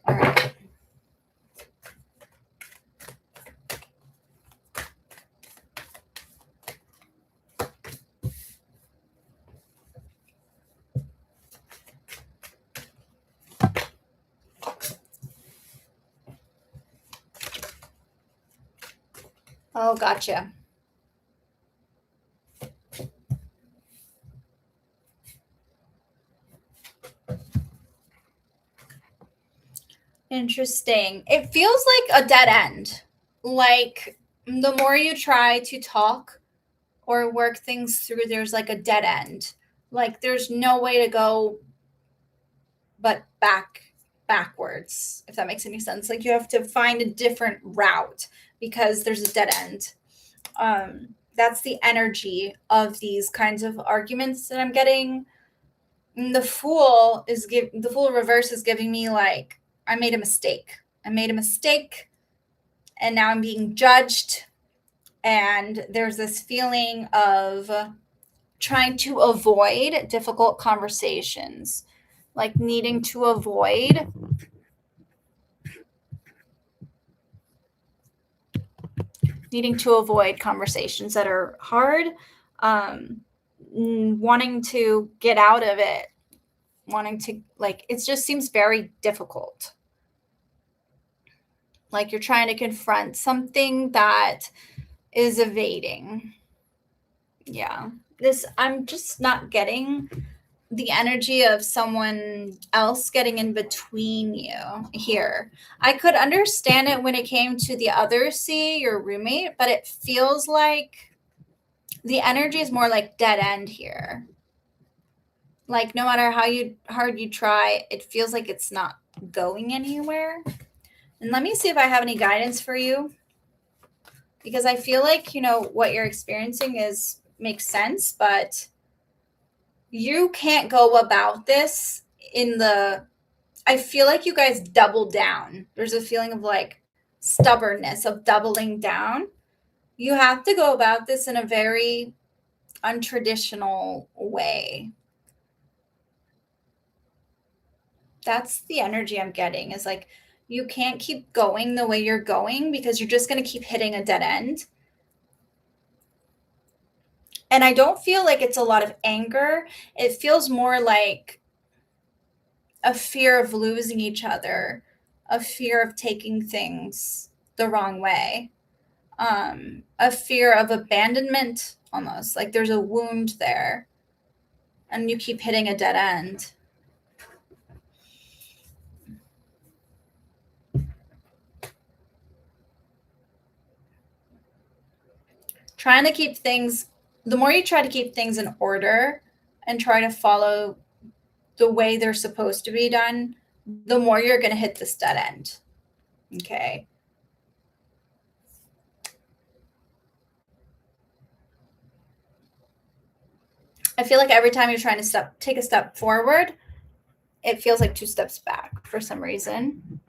All right. Oh, gotcha. Interesting. It feels like a dead end. Like the more you try to talk or work things through, there's like a dead end. Like there's no way to go but backwards, if that makes any sense. Like you have to find a different route because there's a dead end. That's the energy of these kinds of arguments that I'm getting. And the fool reverse is giving me like I made a mistake. And now I'm being judged. And there's this feeling of trying to avoid difficult conversations, like needing to avoid conversations that are hard, wanting to get out of it, wanting to, like, it just seems very difficult. Like you're trying to confront something that is evading. Yeah. I'm just not getting the energy of someone else getting in between you here. I could understand it when it came to the other C, your roommate, but it feels like the energy is more like dead end here. Like no matter how hard you try, it feels like it's not going anywhere. And let me see if I have any guidance for you, because I feel like, what you're experiencing makes sense, but you can't go about this I feel like you guys double down. There's a feeling of like stubbornness of doubling down. you have to go about this in a very untraditional way. That's the energy I'm getting, is like you can't keep going the way you're going because you're just going to keep hitting a dead end. And I don't feel like it's a lot of anger. It feels more like a fear of losing each other, a fear of taking things the wrong way, a fear of abandonment, almost like there's a wound there and you keep hitting a dead end. Trying to keep things, the more you try to keep things in order and try to follow the way they're supposed to be done, the more you're going to hit this dead end. Okay. I feel like every time you're trying to take a step forward, it feels like 2 steps back for some reason.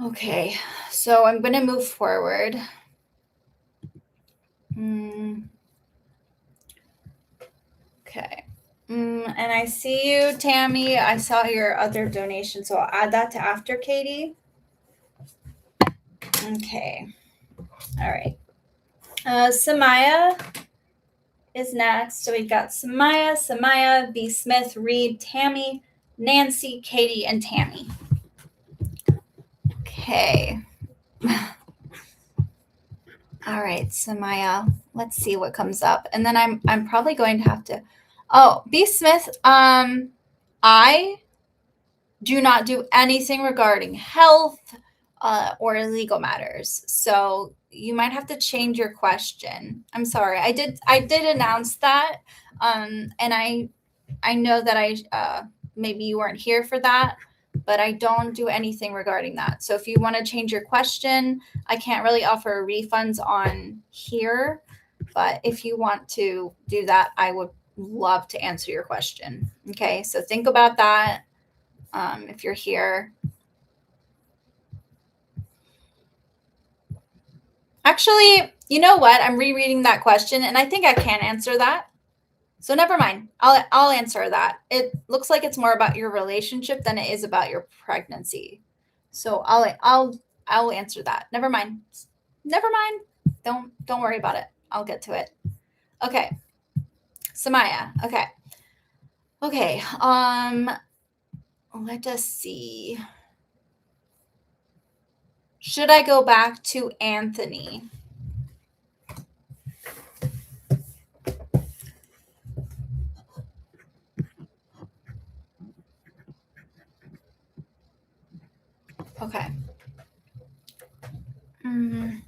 Okay, so I'm going to move forward. Okay. And I see you, Tammy. I saw your other donation, so I'll add that to after, Katie. Okay. All right. Samaya is next. So we've got Samaya, B. Smith, Reed, Tammy, Nancy, Katie, and Tammy. Okay. All right, Samaya. Let's see what comes up. And then I'm probably going to have to. Oh, B. Smith, I do not do anything regarding health or legal matters. So you might have to change your question. I'm sorry. I did announce that. And I know that maybe you weren't here for that, but I don't do anything regarding that. So if you want to change your question, I can't really offer refunds on here, but if you want to do that, I would love to answer your question. Okay, so think about that. If you're here. Actually, you know what? I'm rereading that question and I think I can answer that. So never mind. I'll answer that. It looks like it's more about your relationship than it is about your pregnancy. So I'll answer that. Never mind. Never mind. Don't worry about it. I'll get to it. Okay. Samaya. Okay. Okay. Let us see. Should I go back to Anthony? Okay.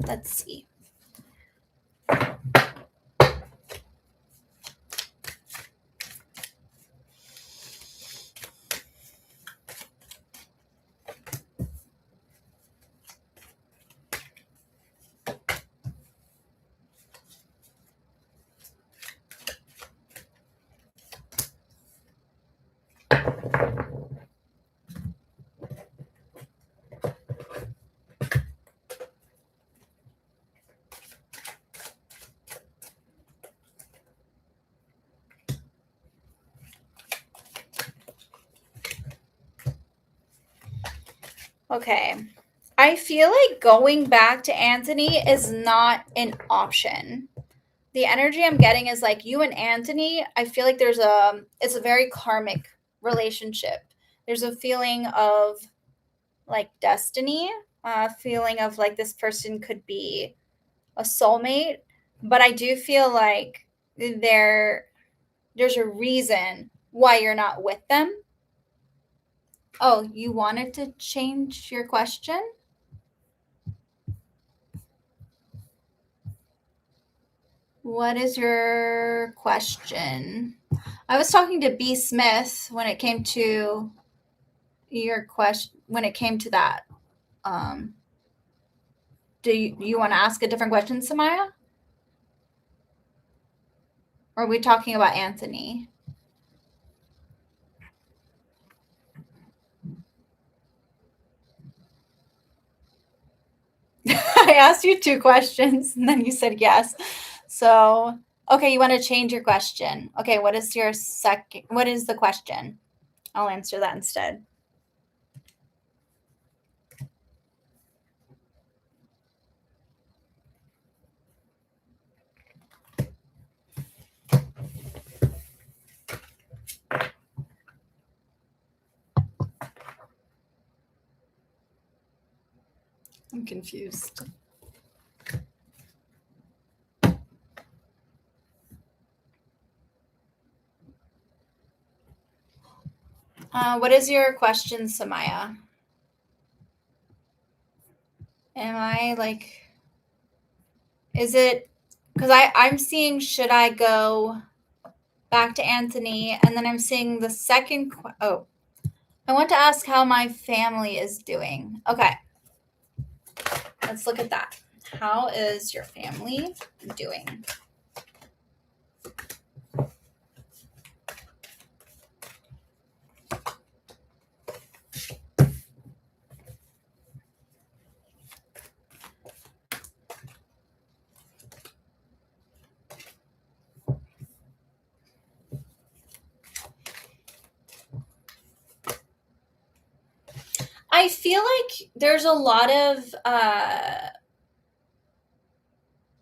Let's see. Okay. I feel like going back to Anthony is not an option. The energy I'm getting is like you and Anthony, I feel like it's a very karmic relationship. There's a feeling of like destiny, a feeling of like this person could be a soulmate, but I do feel like there's a reason why you're not with them. Oh, you wanted to change your question? What is your question? I was talking to B. Smith when it came to your question, when it came to that. Do you want to ask a different question, Samaya? Or are we talking about Anthony? I asked you 2 questions and then you said yes. So, okay, you want to change your question. Okay, what is the question? I'll answer that instead. I'm confused. What is your question, Samaya? Am I like, is it, because I'm seeing, should I go back to Anthony? And then I'm seeing the second, I want to ask how my family is doing. Okay, let's look at that. How is your family doing? I feel like there's a lot of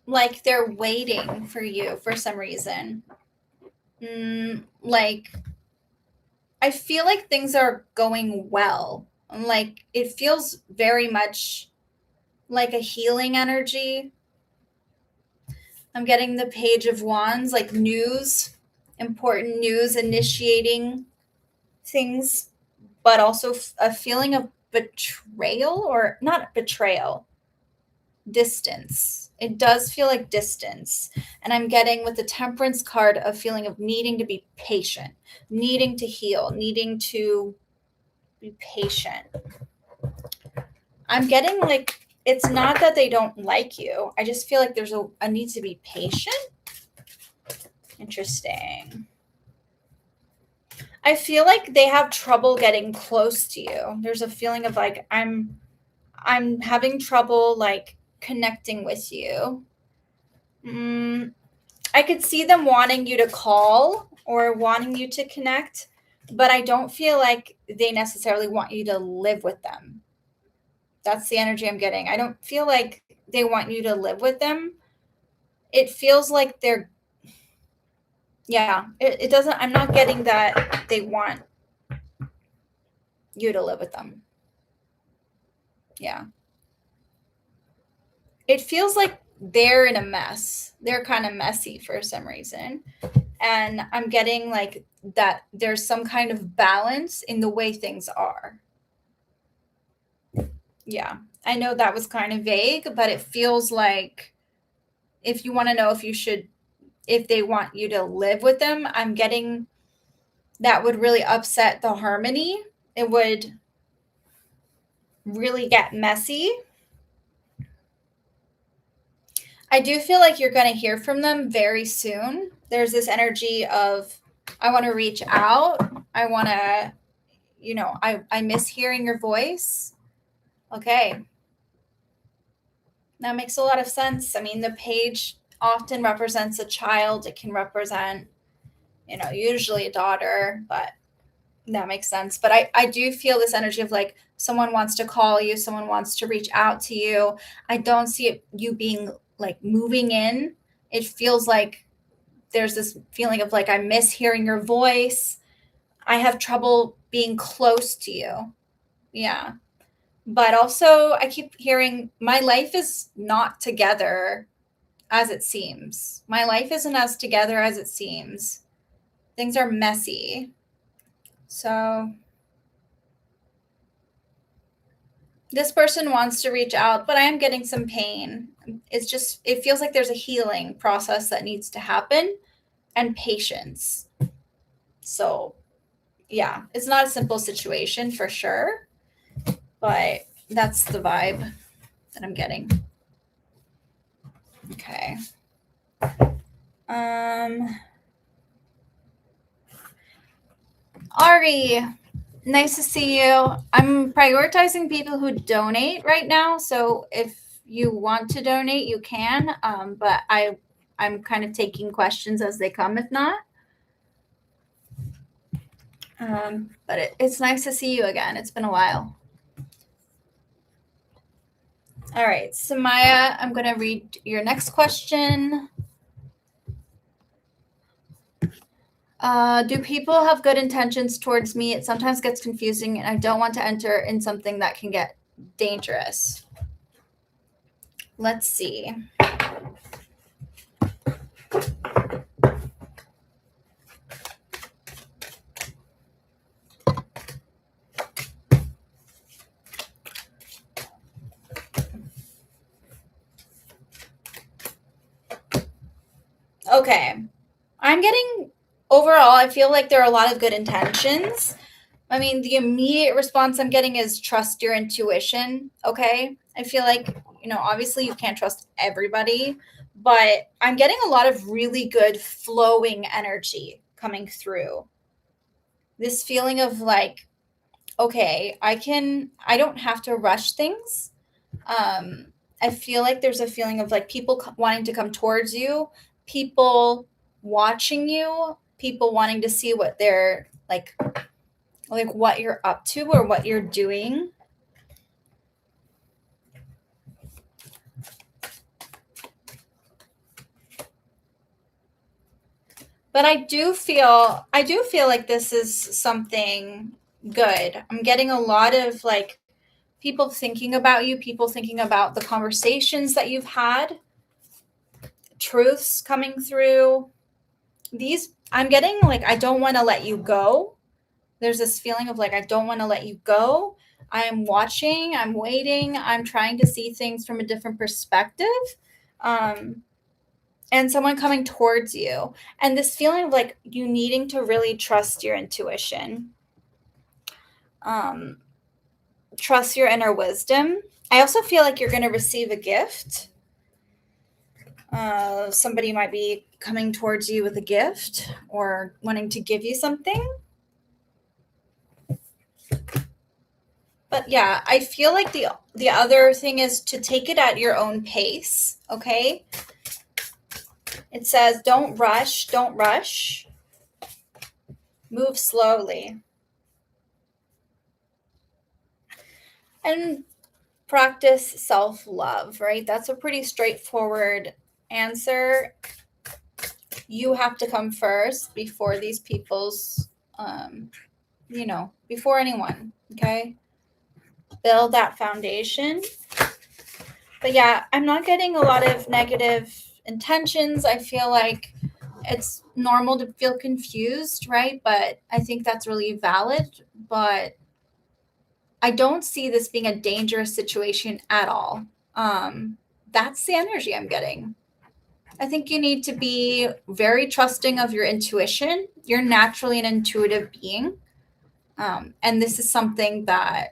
like they're waiting for you for some reason. Like I feel like things are going well. Like it feels very much like a healing energy. I'm getting the Page of Wands, like news, important news, initiating things, but also a feeling of betrayal, or not betrayal, distance. It does feel like distance. And I'm getting with the Temperance card a feeling of needing to be patient, needing to heal, needing to be patient. I'm getting like it's not that they don't like you. I just feel like there's a need to be patient. Interesting. I feel like they have trouble getting close to you. There's a feeling of like I'm having trouble like connecting with you. I could see them wanting you to call or wanting you to connect, but I don't feel like they necessarily want you to live with them. That's the energy I'm getting. I don't feel like they want you to live with them. It feels like they're, yeah, it doesn't, I'm not getting that they want you to live with them. Yeah. It feels like they're in a mess. They're kind of messy for some reason. And I'm getting like that there's some kind of balance in the way things are. Yeah. I know that was kind of vague, but it feels like if you want to know if they want you to live with them, I'm getting that would really upset the harmony. It would really get messy. I do feel like you're going to hear from them very soon. There's this energy of, I want to reach out. I want to, I miss hearing your voice. Okay. That makes a lot of sense. I mean, the page often represents a child. It can represent, usually a daughter, but that makes sense. But I do feel this energy of like someone wants to call you, someone wants to reach out to you. I don't see it, you being like moving in. It feels like there's this feeling of like, I miss hearing your voice. I have trouble being close to you. Yeah. But also, I keep hearing my life is not together as it seems. My life isn't as together as it seems. Things are messy. So this person wants to reach out, but I am getting some pain. It feels like there's a healing process that needs to happen and patience. So, yeah, it's not a simple situation for sure, but that's the vibe that I'm getting. Okay. Ari, nice to see you. I'm prioritizing people who donate right now, so if you want to donate, you can. But I'm kind of taking questions as they come. If not, but it's nice to see you again. It's been a while. All right, Samaya, I'm going to read your next question. Do people have good intentions towards me? It sometimes gets confusing, and I don't want to enter in something that can get dangerous. Let's see. Okay. I'm getting, overall, I feel like there are a lot of good intentions. I mean, the immediate response I'm getting is trust your intuition. Okay. I feel like, obviously you can't trust everybody, but I'm getting a lot of really good flowing energy coming through. This feeling of like, okay, I don't have to rush things. I feel like there's a feeling of like people wanting to come towards you, people watching you, people wanting to see what they're like what you're up to or what you're doing. But I do feel like this is something good. I'm getting a lot of like people thinking about you, people thinking about the conversations that you've had, truths coming through. These I'm getting like I don't want to let you go. There's this feeling of like I don't want to let you go. I'm watching, I'm waiting, I'm trying to see things from a different perspective. And someone coming towards you. And this feeling of like you needing to really trust your intuition. Trust your inner wisdom. I also feel like you're going to receive a gift. Somebody might be coming towards you with a gift or wanting to give you something. But yeah, I feel like the other thing is to take it at your own pace, okay? It says don't rush, move slowly. And practice self-love, right? That's a pretty straightforward answer. You have to come first before these people's, before anyone, okay? Build that foundation. But yeah, I'm not getting a lot of negative intentions. I feel like it's normal to feel confused, right? But I think that's really valid. But I don't see this being a dangerous situation at all. That's the energy I'm getting. I think you need to be very trusting of your intuition. You're naturally an intuitive being. And this is something that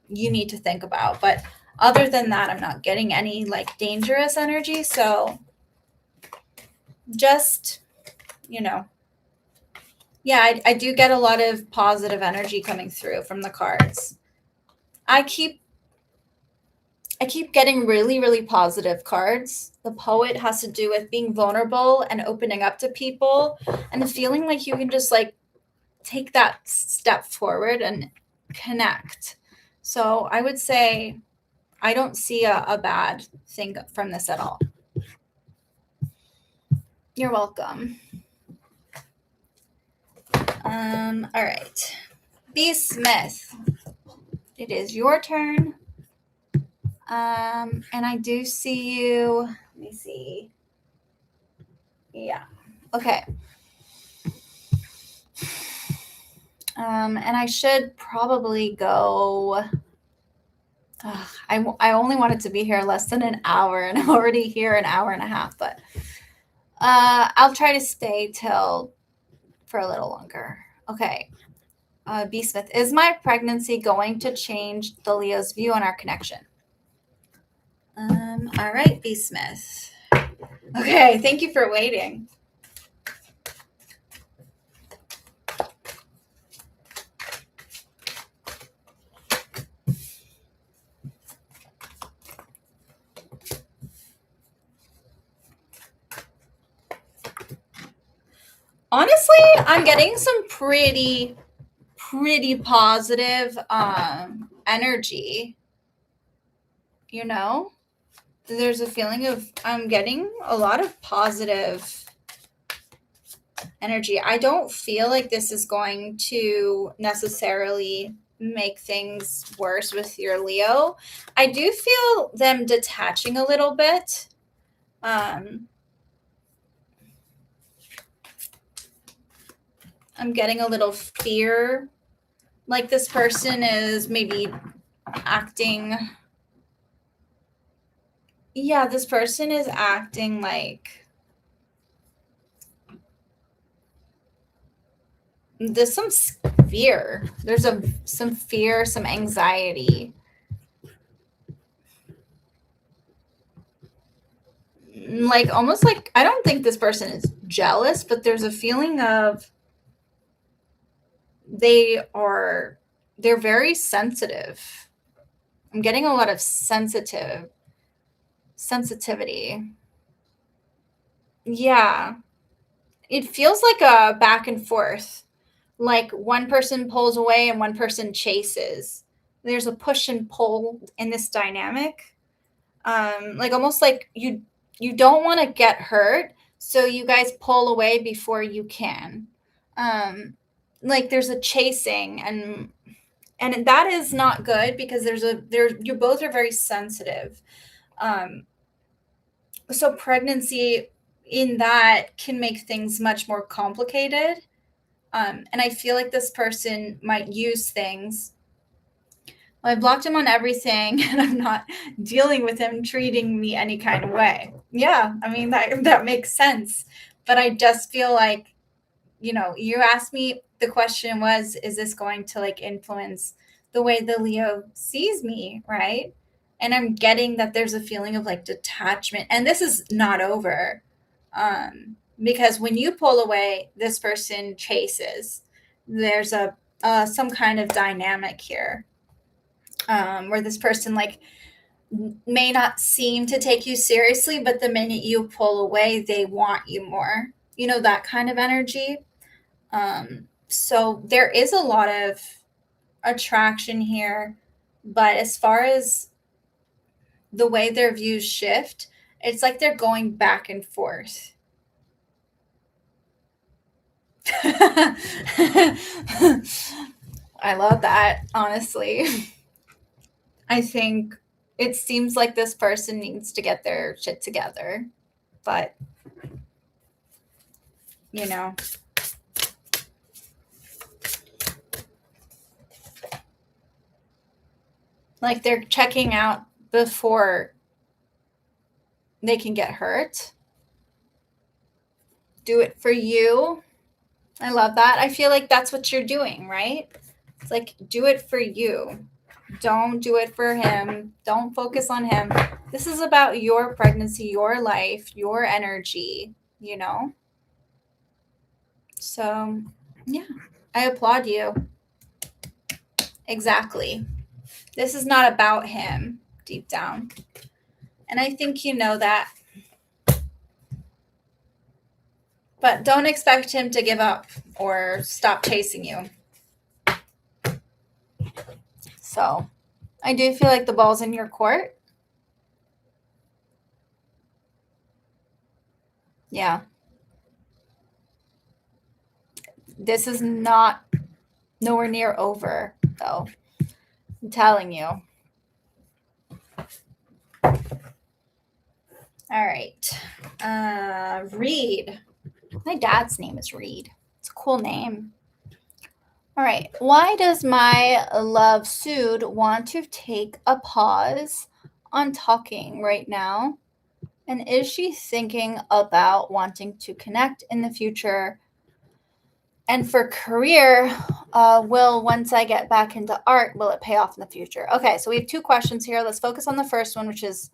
you need to think about. But other than that, I'm not getting any like dangerous energy. So just, yeah, I do get a lot of positive energy coming through from the cards. I keep getting really, really positive cards. The Poet has to do with being vulnerable and opening up to people and feeling like you can just like take that step forward and connect. So I would say I don't see a bad thing from this at all. You're welcome. All right. B. Smith, it is your turn. And I do see you. Let me see. Yeah. Okay. And I should probably go. I only wanted to be here less than an hour, and I'm already here an hour and a half. But I'll try to stay till for a little longer. Okay. B. Smith, is my pregnancy going to change the Leo's view on our connection? All right, B. Smith. Okay, thank you for waiting. Honestly, I'm getting some pretty positive energy, you know? There's a feeling of I'm getting a lot of positive energy. I don't feel like this is going to necessarily make things worse with your Leo. I do feel them detaching a little bit. I'm getting a little fear, like this person is maybe acting. Yeah, this person is acting like there's some fear. There's some fear, some anxiety. Like almost like I don't think this person is jealous, but there's a feeling of they're very sensitive. I'm getting a lot of sensitivity. Yeah. It feels like a back and forth. Like one person pulls away and one person chases. There's a push and pull in this dynamic. Like almost like you don't want to get hurt, so you guys pull away before you can. Like there's a chasing, and that is not good because you both are very sensitive. Um, so pregnancy in that can make things much more complicated. And I feel like this person might use things. Well, I blocked him on everything and I'm not dealing with him treating me any kind of way. Yeah, I mean, that makes sense. But I just feel like, you asked me, the question was, is this going to like influence the way the Leo sees me, right? And I'm getting that there's a feeling of like detachment. And this is not over. Because when you pull away, this person chases. There's a some kind of dynamic here, where this person like may not seem to take you seriously, but the minute you pull away, they want you more. That kind of energy. So there is a lot of attraction here, but as far as the way their views shift, it's like they're going back and forth. I love that, honestly. I think it seems like this person needs to get their shit together, but you know, like they're checking out before they can get hurt. Do it for you. I love that. I feel like that's what you're doing, right? It's like, do it for you. Don't do it for him. Don't focus on him. This is about your pregnancy, your life, your energy, you know? So, yeah, I applaud you. Exactly. This is not about him deep down. And I think you know that. But don't expect him to give up or stop chasing you. So, I do feel like the ball's in your court. Yeah. This is not nowhere near over, though. I'm telling you. All right. Reed. My dad's name is Reed. It's a cool name. All right. Why does my love Sood want to take a pause on talking right now? And is she thinking about wanting to connect in the future? And for career, once I get back into art, will it pay off in the future? Okay, so we have two questions here. Let's focus on the first one, which is,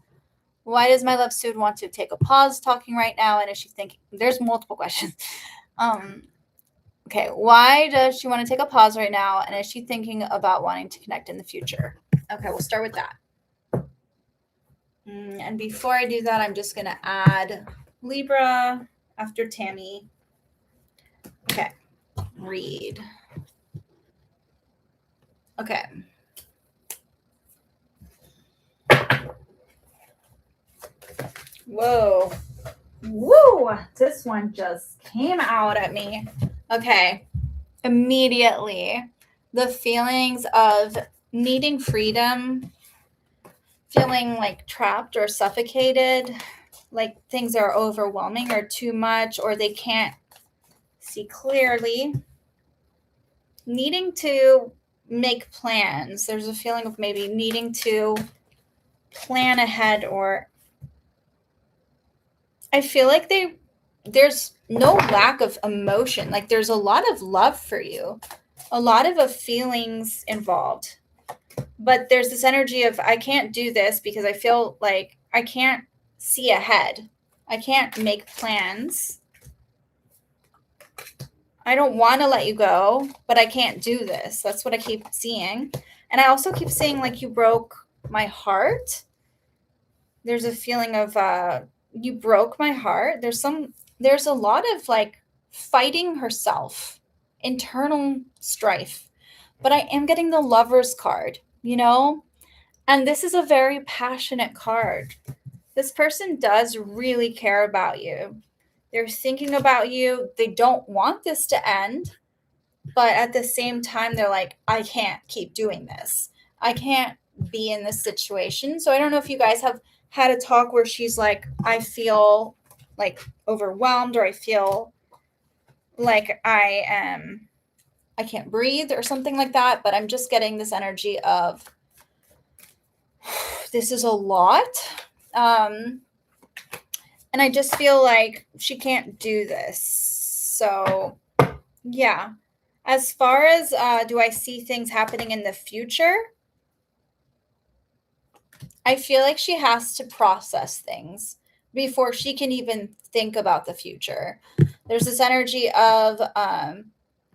why does my love Sood want to take a pause talking right now? And is she thinking, there's multiple questions. Okay, why does she want to take a pause right now? And is she thinking about wanting to connect in the future? Okay, we'll start with that. And before I do that, I'm just going to add Libra after Tammy. Okay. Read. Okay. Whoa. Woo! This one just came out at me. Okay. Immediately, the feelings of needing freedom, feeling like trapped or suffocated, like things are overwhelming or too much, or they can't see clearly, needing to make plans. There's a feeling of maybe needing to plan ahead, or I feel like there's no lack of emotion. Like there's a lot of love for you, a lot of feelings involved. But there's this energy of I can't do this because I feel like I can't see ahead. I can't make plans. I don't want to let you go, but I can't do this. That's what I keep seeing. And I also keep seeing like you broke my heart. There's a feeling of you broke my heart. There's a lot of like fighting herself, internal strife. But I am getting the Lover's card, you know? And this is a very passionate card. This person does really care about you. They're thinking about you. They don't want this to end, but at the same time, they're like, I can't keep doing this. I can't be in this situation. So I don't know if you guys have had a talk where she's like, I feel like overwhelmed, or I feel like I can't breathe or something like that. But I'm just getting this energy of this is a lot. And I just feel like she can't do this. So, yeah. As far as do I see things happening in the future? I feel like she has to process things before she can even think about the future. There's this energy of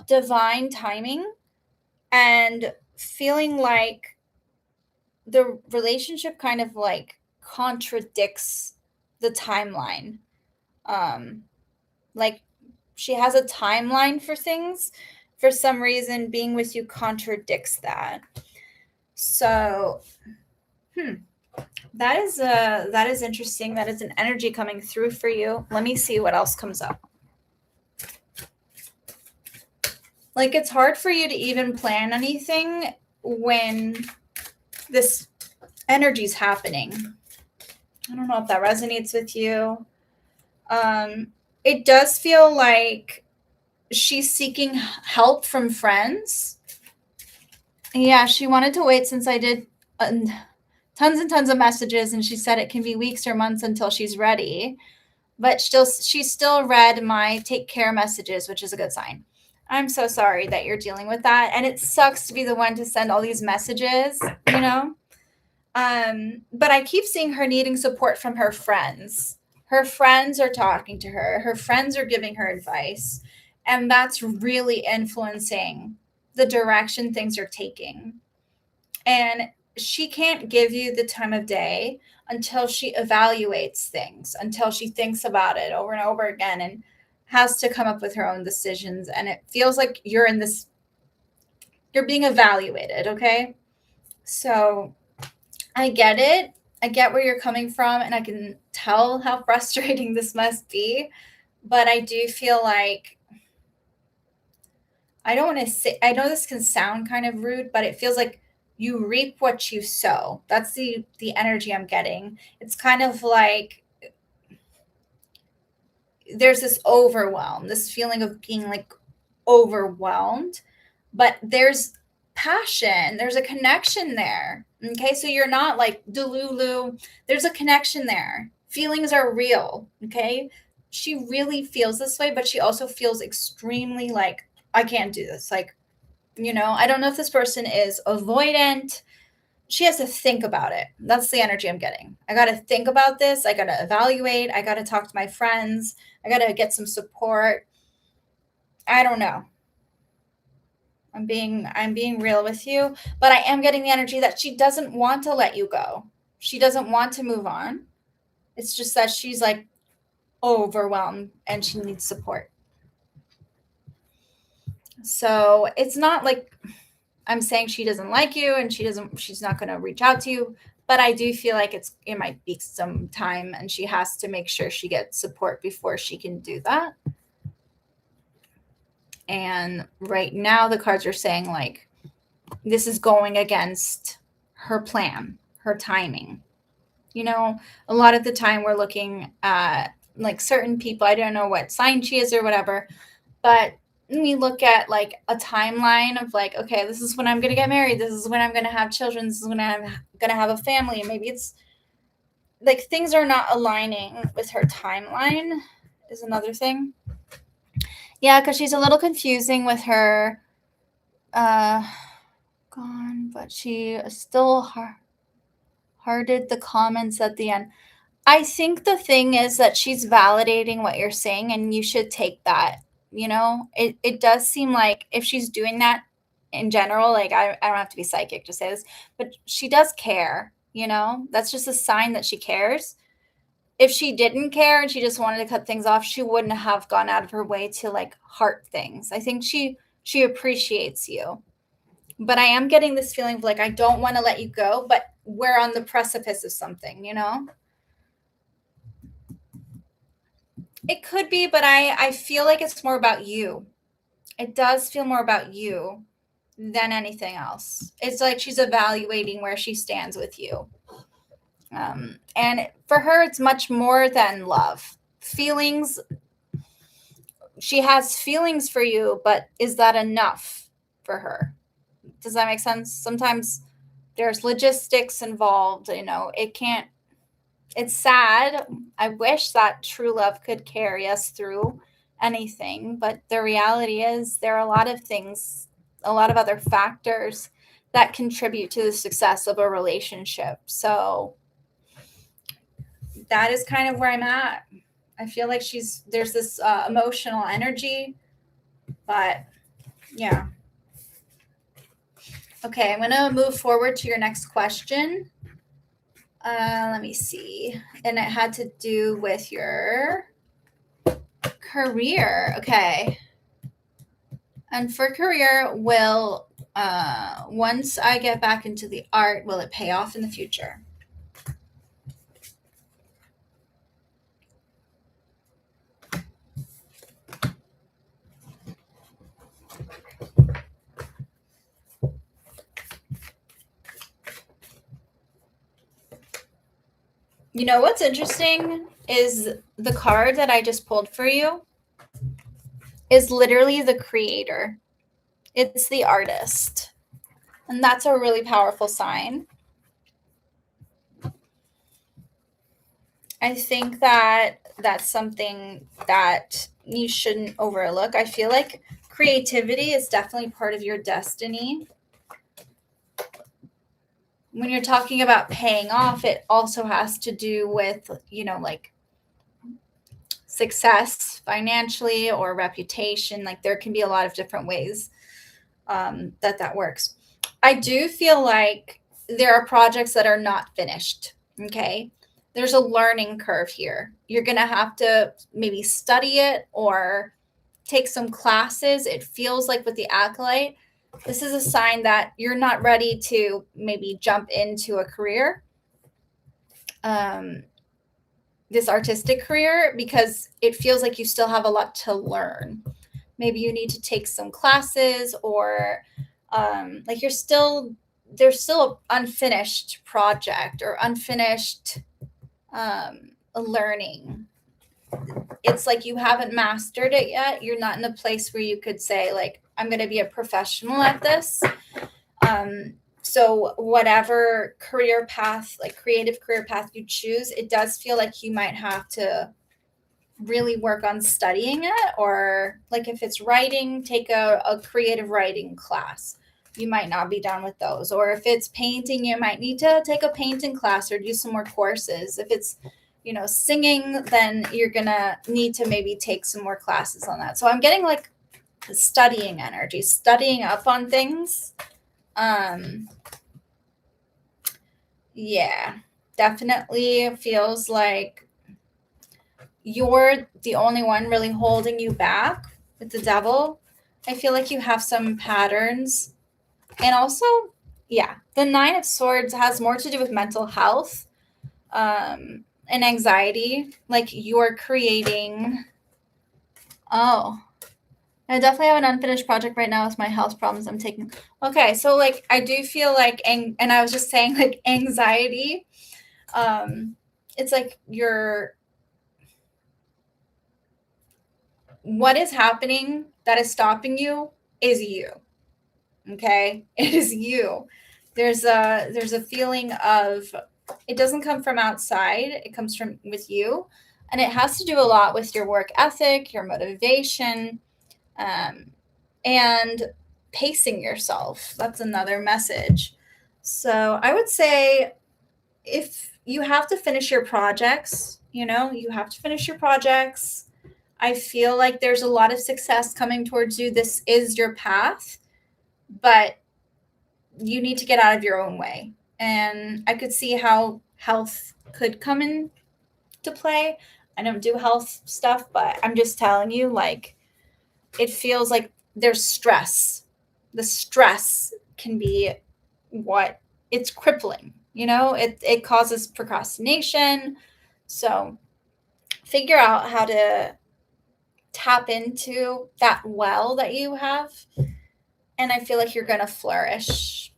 divine timing and feeling like the relationship kind of like contradicts the timeline. Like she has a timeline for things. For some reason, being with you contradicts that. So, that is interesting. That is an energy coming through for you. Let me see what else comes up. Like it's hard for you to even plan anything when this energy's happening. I don't know if that resonates with you. It does feel like she's seeking help from friends. Yeah, she wanted to wait since I did tons and tons of messages, and she said it can be weeks or months until she's ready. But she still read my take care messages, which is a good sign. I'm so sorry that you're dealing with that. And it sucks to be the one to send all these messages, you know? But I keep seeing her needing support from her friends. Her friends are talking to her. Her friends are giving her advice. And that's really influencing the direction things are taking. And she can't give you the time of day until she evaluates things, until she thinks about it over and over again and has to come up with her own decisions. And it feels like you're being evaluated, okay? So I get it. I get where you're coming from, and I can tell how frustrating this must be. But I do feel like I don't want to say, I know this can sound kind of rude, but it feels like you reap what you sow. That's the energy I'm getting. It's kind of like there's this overwhelm, this feeling of being like overwhelmed, but there's passion, there's a connection there. Okay, so you're not like delulu. There's a connection there. Feelings are real. Okay, she really feels this way, but she also feels extremely like I can't do this. Like, you know, I don't know if this person is avoidant. She has to think about it. That's the energy I'm getting. I got to think about this. I got to evaluate. I got to talk to my friends. I got to get some support. I don't know. I'm being real with you, but I am getting the energy that she doesn't want to let you go. She doesn't want to move on. It's just that she's like overwhelmed and she needs support. So it's not like I'm saying she doesn't like you and she's not going to reach out to you, but I do feel like it might be some time and she has to make sure she gets support before she can do that. And right now the cards are saying like this is going against her plan, her timing. You know, a lot of the time we're looking at like certain people, I don't know what sign she is or whatever, but we look at like a timeline of like, okay, this is when I'm going to get married. This is when I'm going to have children. This is when I'm going to have a family. Maybe it's like things are not aligning with her timeline is another thing. Yeah, because she's a little confusing with her gone, but she still hearted the comments at the end. I think the thing is that she's validating what you're saying, and you should take that. You know, it does seem like if she's doing that in general, like I don't have to be psychic to say this, but she does care. You know, that's just a sign that she cares. If she didn't care and she just wanted to cut things off, she wouldn't have gone out of her way to like heart things. I think she appreciates you. But I am getting this feeling of like I don't want to let you go, but we're on the precipice of something, you know? It could be, but I feel like it's more about you. It does feel more about you than anything else. It's like she's evaluating where she stands with you. And for her, it's much more than love. Feelings, she has feelings for you, but is that enough for her? Does that make sense? Sometimes there's logistics involved, you know, it's sad. I wish that true love could carry us through anything, but the reality is there are a lot of things, a lot of other factors that contribute to the success of a relationship. So that is kind of where I'm at. I feel like there's this emotional energy, but yeah. Okay, I'm going to move forward to your next question. Let me see. And it had to do with your career. Okay. And for career, once I get back into the art, will it pay off in the future? You know what's interesting is the card that I just pulled for you is literally the creator. It's the artist. And that's a really powerful sign. I think that that's something that you shouldn't overlook. I feel like creativity is definitely part of your destiny. When you're talking about paying off, it also has to do with, you know, like success financially or reputation. Like there can be a lot of different ways that works. I do feel like there are projects that are not finished. Okay. There's a learning curve here. You're going to have to maybe study it or take some classes. It feels like with the acolyte, this is a sign that you're not ready to maybe jump into a career, this artistic career, because it feels like you still have a lot to learn. Maybe you need to take some classes or like there's still an unfinished project or unfinished learning. It's like you haven't mastered it yet. You're not in a place where you could say like, I'm going to be a professional at this. So whatever career path, like creative career path you choose, it does feel like you might have to really work on studying it, or like if it's writing, take a creative writing class. You might not be done with those. Or if it's painting, you might need to take a painting class or do some more courses. If it's, you know, singing, then you're gonna need to maybe take some more classes on that. So I'm getting like studying energy, studying up on things. Yeah, definitely feels like you're the only one really holding you back with the devil. I feel like you have some patterns. And also, yeah, the Nine of Swords has more to do with mental health and anxiety. Like you're creating. Oh, I definitely have an unfinished project right now with my health problems I'm taking. Okay, so like I do feel like, and I was just saying like anxiety. It's like what is happening that is stopping you is you. Okay, it is you. There's a feeling of it doesn't come from outside, it comes from with you, and it has to do a lot with your work ethic, your motivation, and pacing yourself. That's another message. So I would say if you have to finish your projects, you have to finish your projects. I feel like there's a lot of success coming towards you. This is your path, but you need to get out of your own way. And I could see how health could come into play. I don't do health stuff, but I'm just telling you, like, it feels like there's stress. The stress can be what it's crippling, it causes procrastination. So figure out how to tap into that well that you have. And I feel like you're going to flourish.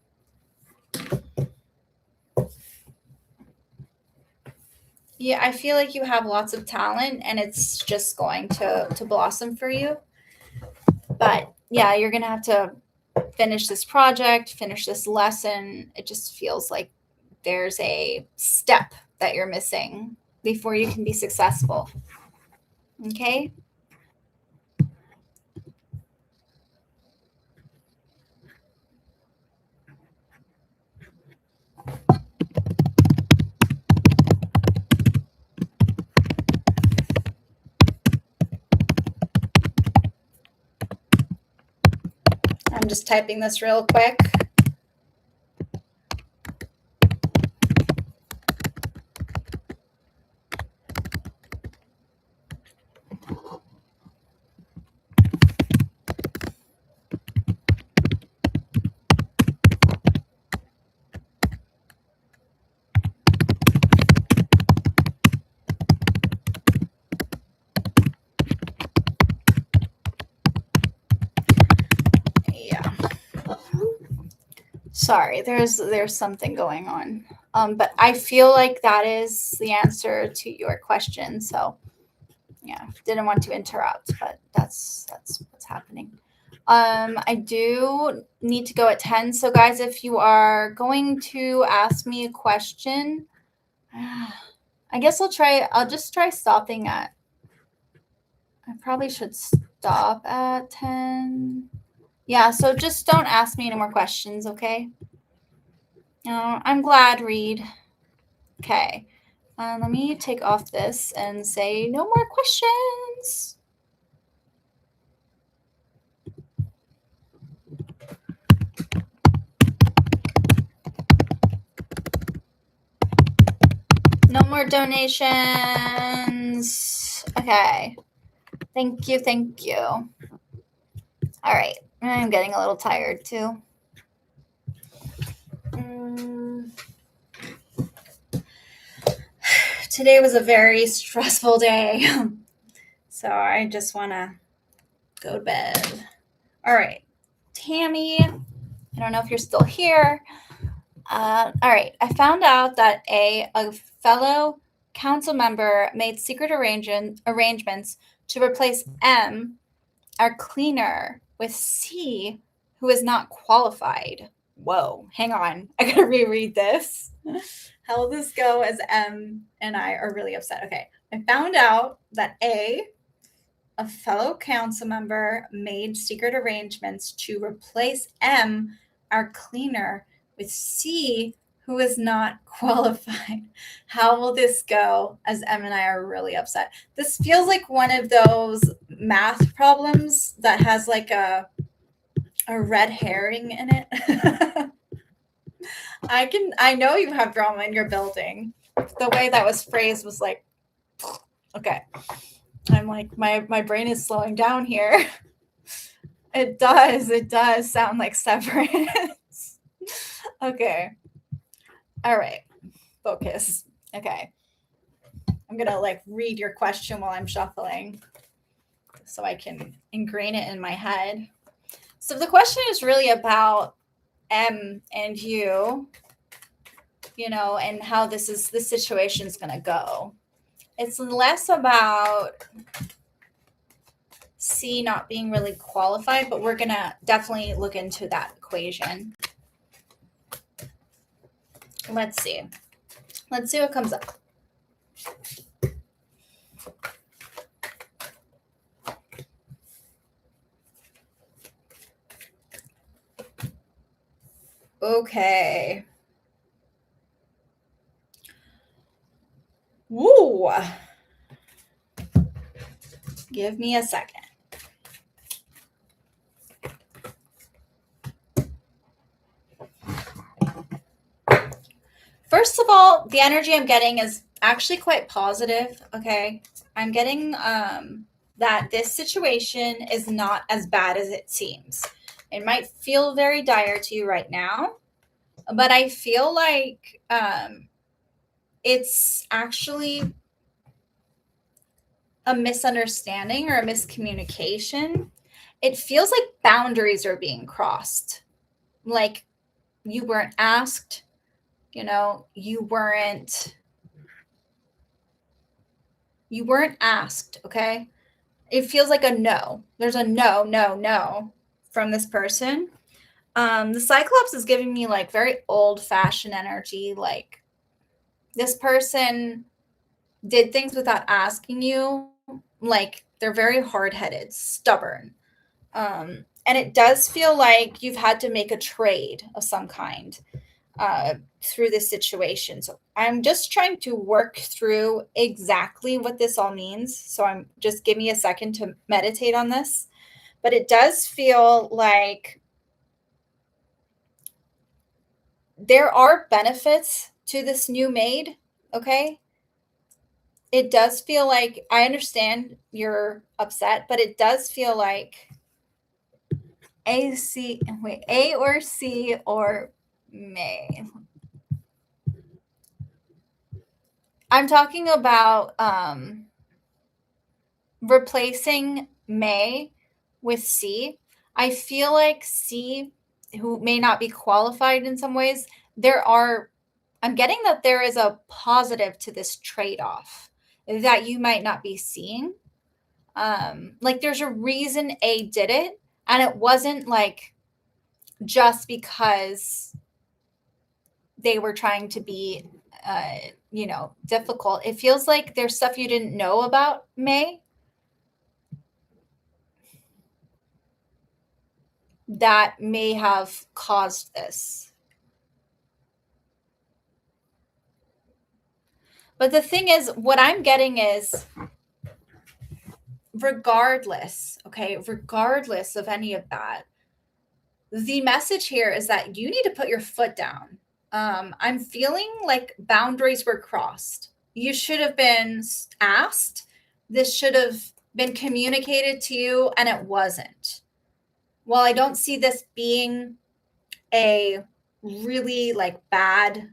Yeah, I feel like you have lots of talent and it's just going to blossom for you. But yeah, you're going to have to finish this project, finish this lesson. It just feels like there's a step that you're missing before you can be successful. Okay? I'm just typing this real quick. Yeah. Sorry, there's something going on. But I feel like that is the answer to your question. So yeah, didn't want to interrupt, but that's what's happening. I do need to go at 10. So guys, if you are going to ask me a question, I guess I'll just try stopping at, I probably should stop at 10. Yeah, so just don't ask me any more questions, okay? I'm glad, Reed. Okay. Let me take off this and say no more questions. No more donations. Okay. Thank you. Thank you. All right. I'm getting a little tired too. Today was a very stressful day. So I just want to go to bed. All right. Tammy, I don't know if you're still here. All right. I found out that a fellow council member made secret arrangements to replace M, our cleaner, with C, who is not qualified. Whoa, hang on. I gotta reread this. How will this go as M and I are really upset? Okay. I found out that A fellow council member made secret arrangements to replace M, our cleaner, with C, who is not qualified. How will this go as M and I are really upset? This feels like one of those math problems that has like a red herring in it. I know you have drama in your building. The way that was phrased was like, okay. I'm like, my brain is slowing down here. It does. It does sound like severance. Okay. All right. Focus. Okay. I'm going to like read your question while I'm shuffling so I can ingrain it in my head. So the question is really about M and you know, and how this situation is going to go. It's less about C not being really qualified, but we're going to definitely look into that equation. Let's see. Let's see what comes up. Okay. Woo. Give me a second. First of all, the energy I'm getting is actually quite positive. Okay. I'm getting that this situation is not as bad as it seems. It might feel very dire to you right now, but I feel like it's actually a misunderstanding or a miscommunication. It feels like boundaries are being crossed. Like you weren't asked, you know, you weren't asked, okay? It feels like a no. There's a no from this person. The Cyclops is giving me like very old-fashioned energy. Like this person did things without asking you. Like they're very hard-headed, stubborn. And it does feel like you've had to make a trade of some kind through this situation. So I'm just trying to work through exactly what this all means. So I'm just give me a second to meditate on this. But it does feel like there are benefits to this new maid. Okay. It does feel like I understand you're upset, but it does feel like A or C or May. I'm talking about replacing May with C. I feel like C, who may not be qualified in some ways, I'm getting that there is a positive to this trade-off that you might not be seeing. Like there's a reason A did it, and it wasn't like just because they were trying to be difficult. It feels like there's stuff you didn't know about May that may have caused this. But the thing is, what I'm getting is regardless of any of that, the message here is that you need to put your foot down. I'm feeling like boundaries were crossed. You should have been asked. This should have been communicated to you, and it wasn't. While I don't see this being a really like bad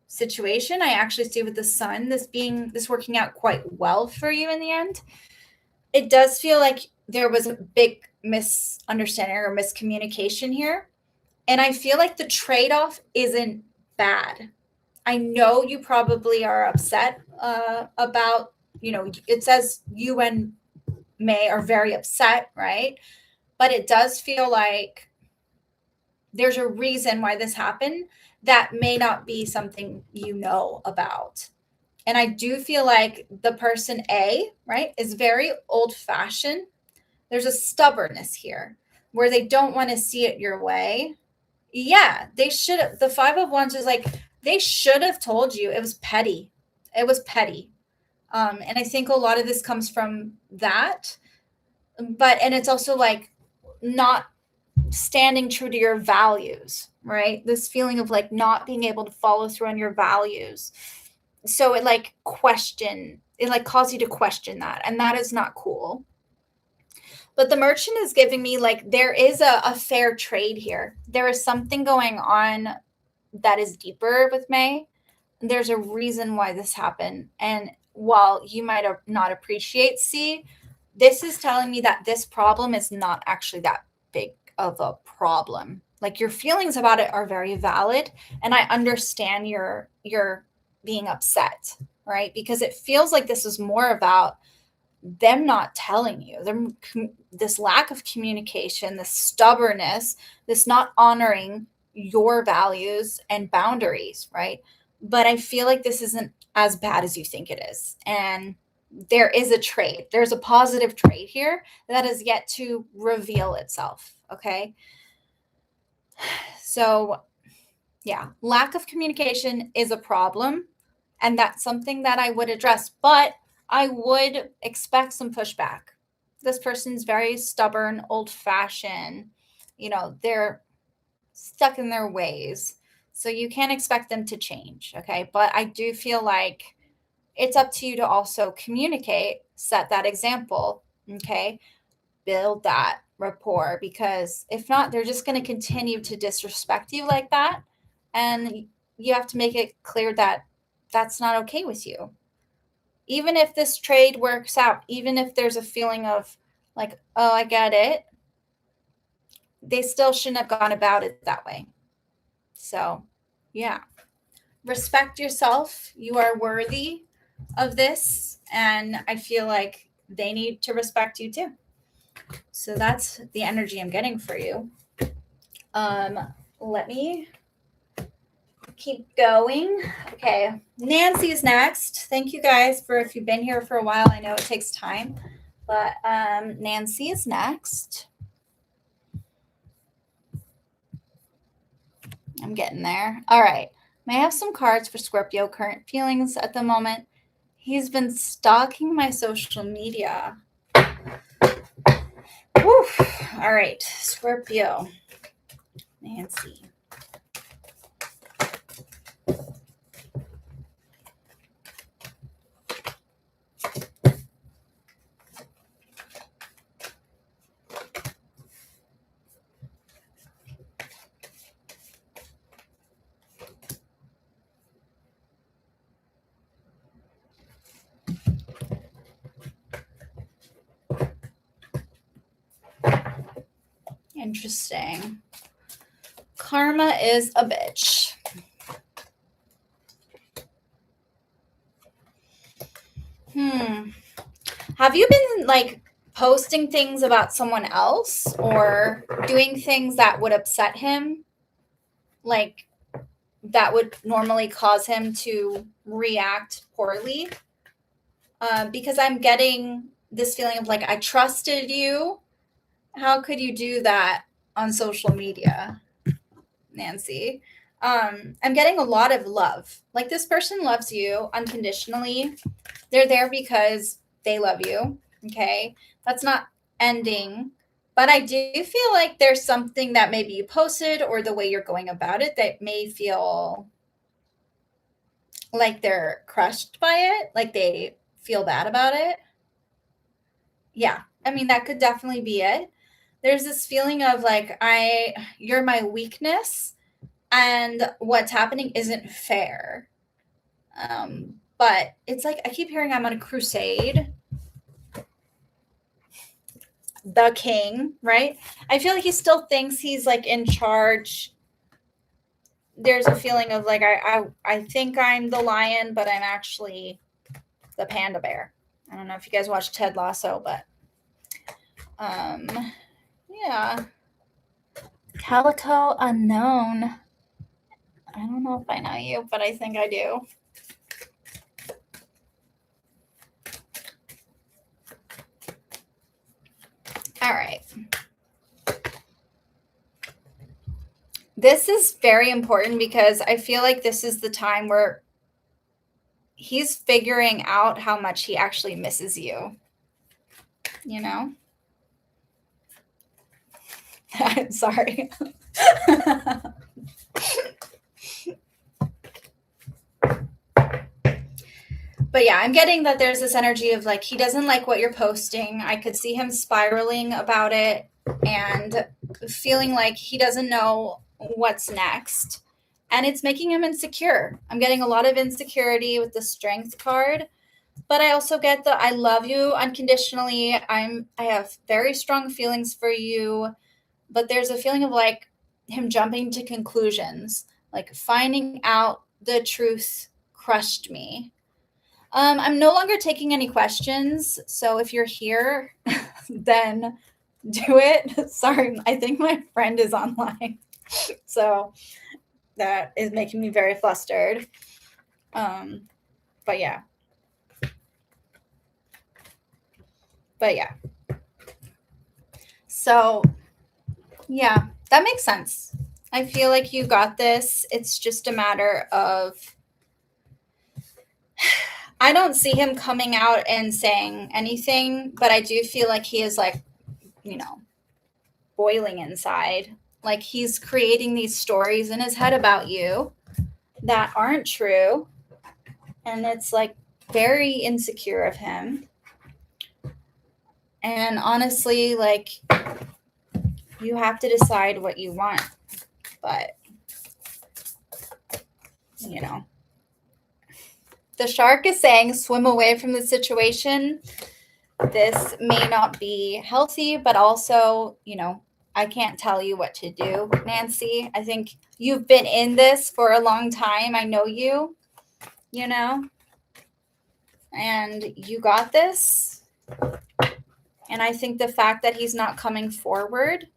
situation, I actually see with the sun this working out quite well for you in the end. It does feel like there was a big misunderstanding or miscommunication here. And I feel like the trade-off isn't bad. I know you probably are upset about, it says you and May are very upset, right? But it does feel like there's a reason why this happened that may not be something you know about. And I do feel like the person A, right, is very old fashioned. There's a stubbornness here where they don't want to see it your way. Yeah, they should have. The Five of Wands is like, they should have told you. It was petty. It was petty. And I think a lot of this comes from that. And it's also like not standing true to your values, right? This feeling of like not being able to follow through on your values. So it caused you to question that. And that is not cool. But the Merchant is giving me like there is a fair trade here. There is something going on that is deeper with May. There's a reason why this happened. And while you might not appreciate C, this is telling me that this problem is not actually that big of a problem. Like your feelings about it are very valid. And I understand your being upset, right? Because it feels like this is more about them not telling you, this lack of communication, this stubbornness, this not honoring your values and boundaries, right? But I feel like this isn't as bad as you think it is. And there is a trade. There's a positive trade here that is yet to reveal itself. Okay. So, yeah, lack of communication is a problem. And that's something that I would address, but I would expect some pushback. This person's very stubborn, old fashioned, they're stuck in their ways. So you can't expect them to change. Okay. But I do feel like it's up to you to also communicate, set that example. Okay. Build that rapport, because if not, they're just going to continue to disrespect you like that. And you have to make it clear that that's not okay with you. Even if this trade works out, even if there's a feeling of like, oh, I get it, they still shouldn't have gone about it that way. So, yeah, respect yourself. You are worthy of this. And I feel like they need to respect you too. So that's the energy I'm getting for you. Let me keep going. Okay, Nancy's next. Thank you guys for if you've been here for a while. I know it takes time, but Nancy is next. I'm getting there. All right. May I have some cards for Scorpio current feelings at the moment? He's been stalking my social media. Woof. All right, Scorpio. Nancy. Interesting. Karma is a bitch. Have you been like posting things about someone else or doing things that would upset him? Like that would normally cause him to react poorly? Because I'm getting this feeling of like, I trusted you. How could you do that on social media, Nancy? I'm getting a lot of love. Like this person loves you unconditionally. They're there because they love you. Okay. That's not ending. But I do feel like there's something that maybe you posted or the way you're going about it that may feel like they're crushed by it. Like they feel bad about it. Yeah. I mean, that could definitely be it. There's this feeling of like, you're my weakness and what's happening isn't fair. But it's like, I keep hearing I'm on a crusade. The king, right? I feel like he still thinks he's like in charge. There's a feeling of like, I think I'm the lion, but I'm actually the panda bear. I don't know if you guys watch Ted Lasso, but yeah. Calico Unknown. I don't know if I know you, but I think I do. All right. This is very important because I feel like this is the time where he's figuring out how much he actually misses you. You know? I'm sorry. But yeah, I'm getting that there's this energy of like, he doesn't like what you're posting. I could see him spiraling about it and feeling like he doesn't know what's next. And it's making him insecure. I'm getting a lot of insecurity with the Strength card. But I also get the I love you unconditionally. I have very strong feelings for you, but there's a feeling of like him jumping to conclusions, like finding out the truth crushed me. I'm no longer taking any questions, so if you're here, then do it. Sorry, I think my friend is online, so that is making me very flustered. But yeah. So yeah, that makes sense. I feel like you got this. It's just a matter of I don't see him coming out and saying anything, but I do feel like he is like, boiling inside. Like he's creating these stories in his head about you that aren't true. And it's like very insecure of him. And honestly, like you have to decide what you want. But, the shark is saying swim away from the situation. This may not be healthy, but also, I can't tell you what to do, Nancy. I think you've been in this for a long time. I know you, and you got this. And I think the fact that he's not coming forward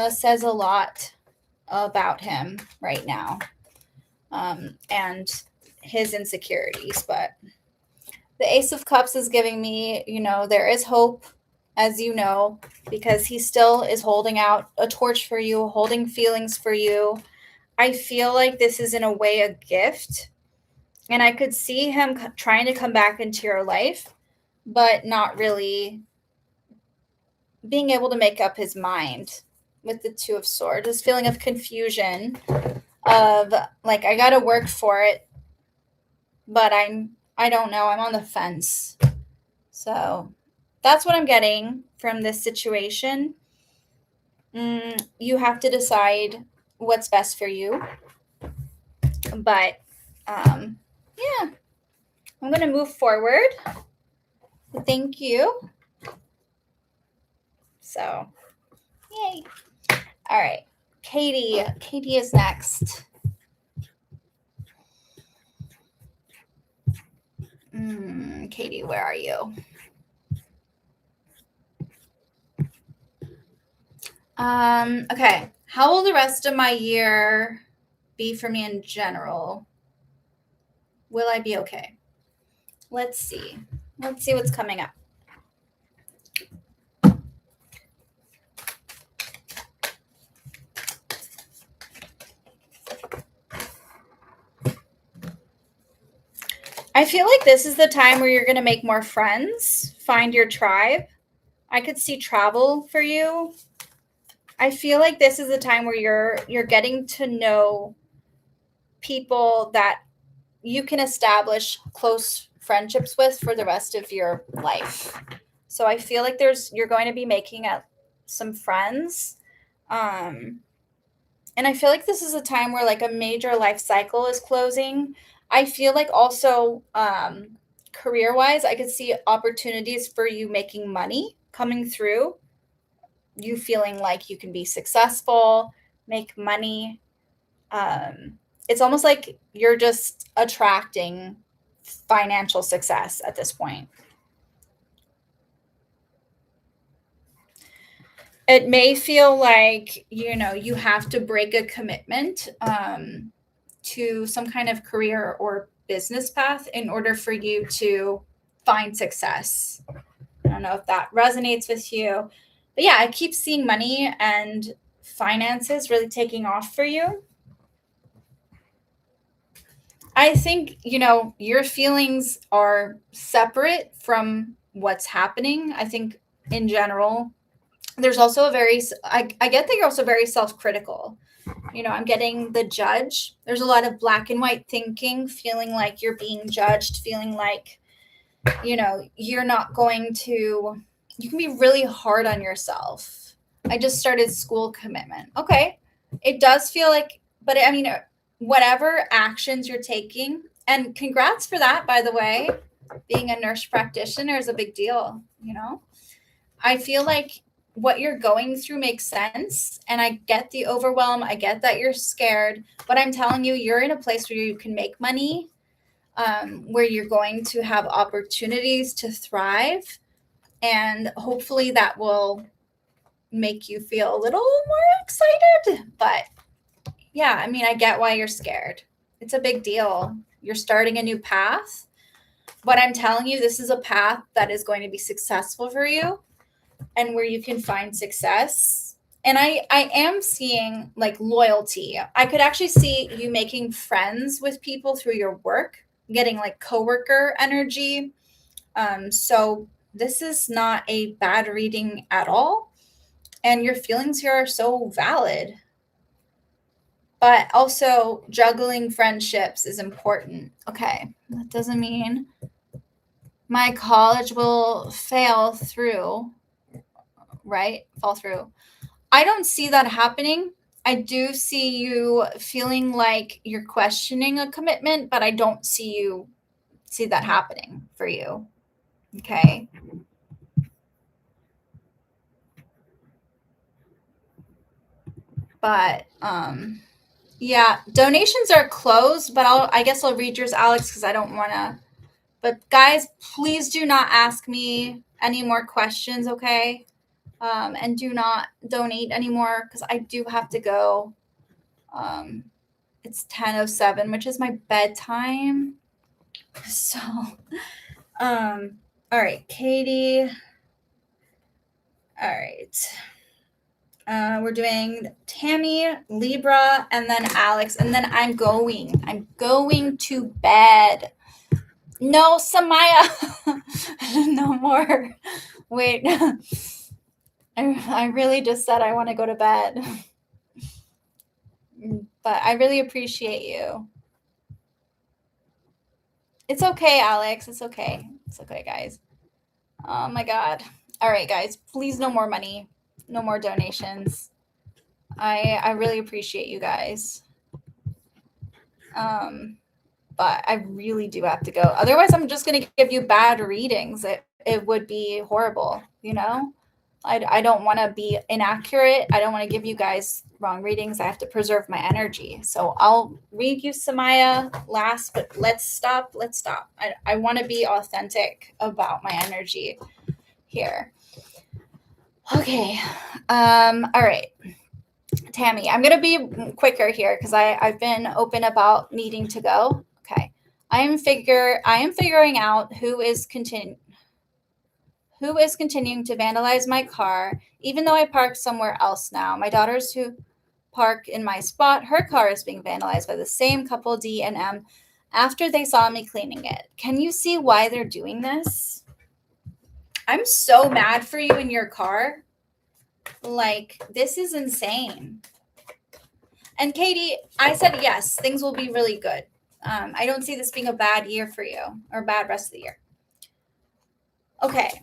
says a lot about him right now, and his insecurities. But the Ace of Cups is giving me, there is hope, as you know, because he still is holding out a torch for you, holding feelings for you. I feel like this is in a way a gift. And I could see him trying to come back into your life, but not really being able to make up his mind with the Two of Swords. This feeling of confusion of like, I got to work for it, but I don't know. I'm on the fence. So that's what I'm getting from this situation. You have to decide what's best for you. But yeah, I'm going to move forward. Thank you. So, yay. All right. Katie. Katie is next. Katie, where are you? Okay. How will the rest of my year be for me in general? Will I be okay? Let's see. Let's see what's coming up. I feel like this is the time where you're going to make more friends, find your tribe. I could see travel for you. I feel like this is the time where you're getting to know people that you can establish close friendships with for the rest of your life. So I feel like you're going to be making some friends. And I feel like this is a time where like a major life cycle is closing. I feel like also career-wise, I could see opportunities for you making money coming through. You feeling like you can be successful, make money. It's almost like you're just attracting financial success at this point. It may feel like, you have to break a commitment to some kind of career or business path in order for you to find success. I don't know if that resonates with you. But yeah, I keep seeing money and finances really taking off for you. I think, your feelings are separate from what's happening. I think in general, there's also I get that you're also very self-critical. I'm getting the judge. There's a lot of black and white thinking, feeling like you're being judged, feeling like, you're not going to, you can be really hard on yourself. I just started school commitment. Okay. It does feel like, but I mean, whatever actions you're taking, and congrats for that, by the way, being a nurse practitioner is a big deal. I feel like what you're going through makes sense. And I get the overwhelm. I get that you're scared, but I'm telling you, you're in a place where you can make money, where you're going to have opportunities to thrive. And hopefully that will make you feel a little more excited. But yeah, I mean, I get why you're scared. It's a big deal. You're starting a new path. But I'm telling you, this is a path that is going to be successful for you and where you can find success. And I am seeing like loyalty. I could actually see you making friends with people through your work, getting like coworker energy. So this is not a bad reading at all. And your feelings here are so valid. But also juggling friendships is important. Okay, that doesn't mean my college will fail through, right? Fall through. I don't see that happening. I do see you feeling like you're questioning a commitment, but I don't see that happening for you. Okay. But yeah, donations are closed, but I guess I'll read yours, Alex, because I don't want to. But guys, please do not ask me any more questions, okay? And do not donate anymore because I do have to go. It's 10:07, which is my bedtime. So, all right, Katie. All right. We're doing Tammy, Libra, and then Alex, and then I'm going to bed. No, Samaya. No more. Wait. I really just said I want to go to bed. But I really appreciate you. It's okay, Alex. It's okay. It's okay, guys. Oh my God. All right, guys. Please, no more money. No more donations. I really appreciate you guys. But I really do have to go. Otherwise, I'm just going to give you bad readings. It would be horrible, I don't want to be inaccurate. I don't want to give you guys wrong readings. I have to preserve my energy. So I'll read you Samaya last, but let's stop. I want to be authentic about my energy here. Okay. All right. Tammy, I'm going to be quicker here because I've been open about needing to go. Okay. I am figuring out who is continuing to vandalize my car, even though I parked somewhere else now. My daughters who park in my spot, her car is being vandalized by the same couple, D and M, after they saw me cleaning it. Can you see why they're doing this? I'm so mad for you in your car. Like, this is insane. And Katie, I said yes, things will be really good. I don't see this being a bad year for you or bad rest of the year. Okay.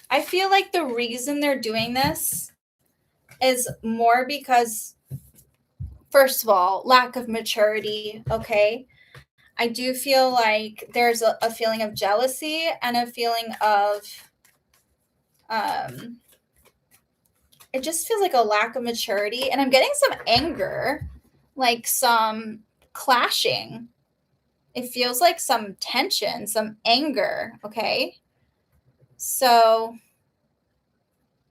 I feel like the reason they're doing this is more because, first of all, lack of maturity. Okay. I do feel like there's a feeling of jealousy and a feeling of, it just feels like a lack of maturity. And I'm getting some anger, like some clashing. It feels like some tension, some anger. Okay. So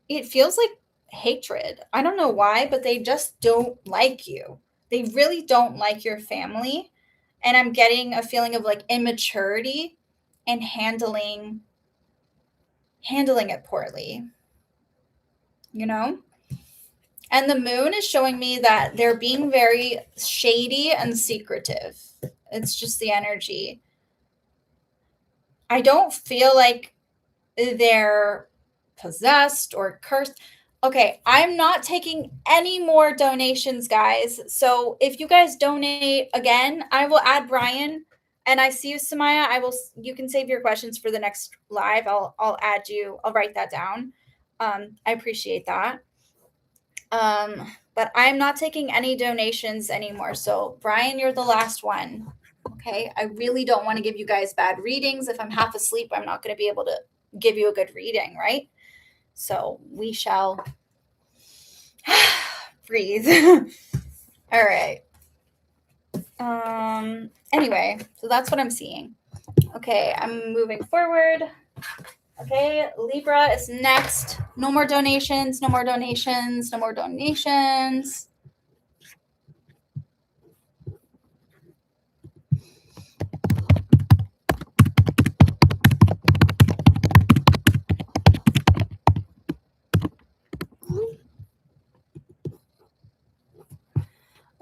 it feels like hatred. I don't know why, but they just don't like you. They really don't like your family. And I'm getting a feeling of like immaturity and handling it poorly. And the moon is showing me that they're being very shady and secretive. It's just the energy. I don't feel like they're possessed or cursed. Okay, I'm not taking any more donations, guys. So if you guys donate again, I will add Brian. And I see you, Samaya. You can save your questions for the next live. I'll add you. I'll write that down. I appreciate that. But I'm not taking any donations anymore. So Brian, you're the last one. Okay. I really don't want to give you guys bad readings. If I'm half asleep, I'm not going to be able to give you a good reading, right? So we shall breathe. All right. Anyway, so that's what I'm seeing. Okay, I'm moving forward. Okay, Libra is next. No more donations, no more donations, no more donations.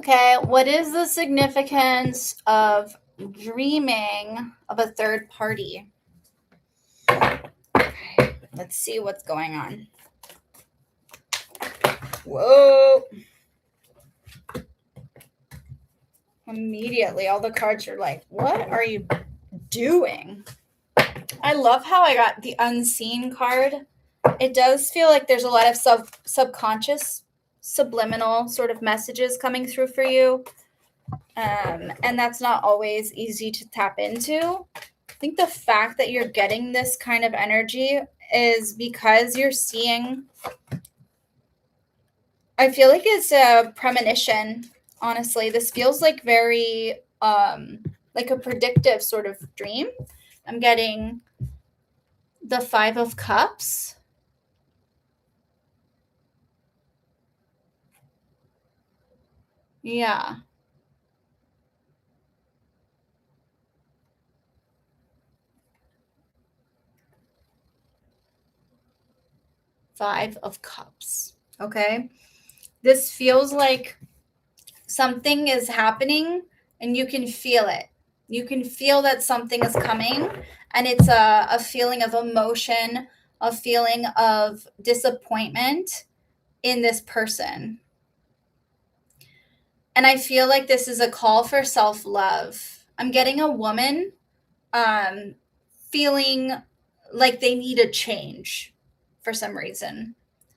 Okay, what is the significance of dreaming of a third party? Okay, let's see what's going on. Whoa. Immediately, all the cards are like, what are you doing? I love how I got the unseen card. It does feel like there's a lot of subconscious, subliminal sort of messages coming through for you. And that's not always easy to tap into. I think the fact that you're getting this kind of energy is because you're seeing, I feel like it's a premonition, honestly. This feels like very, like a predictive sort of dream. I'm getting the 5 of Cups. Yeah. Five of Cups. Okay. This feels like something is happening and you can feel it. You can feel that something is coming, and it's a feeling of emotion, a feeling of disappointment in this person. And I feel like this is a call for self-love. I'm getting a woman feeling like they need a change for some reason.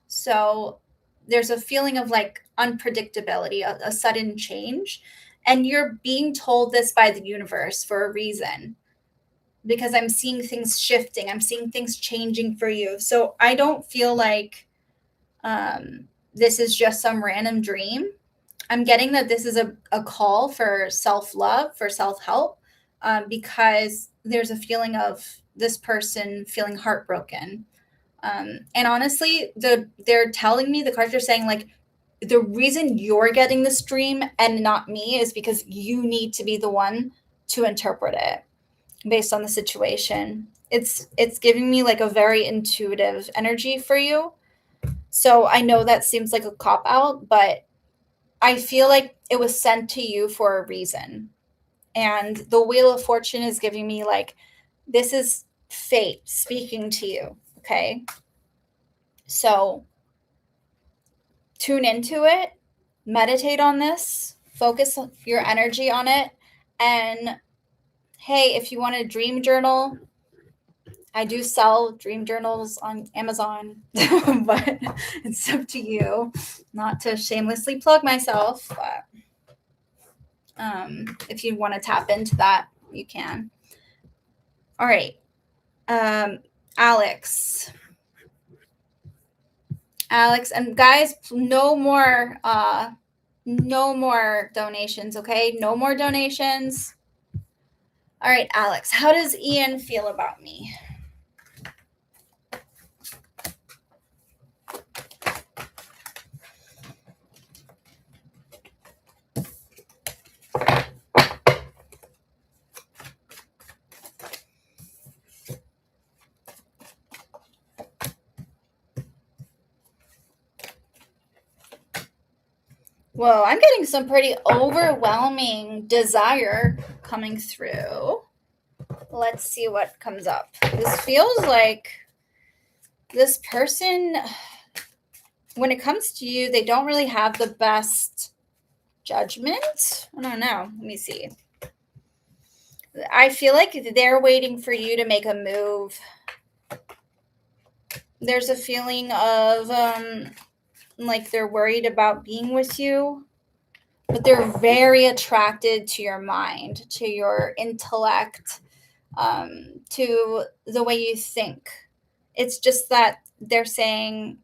So there's a feeling of like unpredictability, a sudden change. And you're being told this by the universe for a reason, because I'm seeing things shifting, I'm seeing things changing for you. So I don't feel like this is just some random dream. I'm getting that this is a call for self love, for self help, because there's a feeling of this person feeling heartbroken. And honestly, they're telling me, the cards are saying, like, the reason you're getting this dream and not me is because you need to be the one to interpret it based on the situation. It's giving me like a very intuitive energy for you. So I know that seems like a cop out, but I feel like it was sent to you for a reason. And the Wheel of Fortune is giving me like, this is fate speaking to you. Okay. So tune into it, meditate on this, focus your energy on it. And hey, if you want a dream journal, I do sell dream journals on Amazon, but it's up to you. Not to shamelessly plug myself, but if you want to tap into that, you can. All right. Alex, and guys, no more donations, okay? No more donations. All right, Alex, how does Ian feel about me? Whoa, I'm getting some pretty overwhelming desire coming through. Let's see what comes up. This feels like this person, when it comes to you, they don't really have the best judgment. I don't know. Let me see. I feel like they're waiting for you to make a move. There's a feeling of like they're worried about being with you, but they're very attracted to your mind, to your intellect, to the way you think. It's just that they're saying,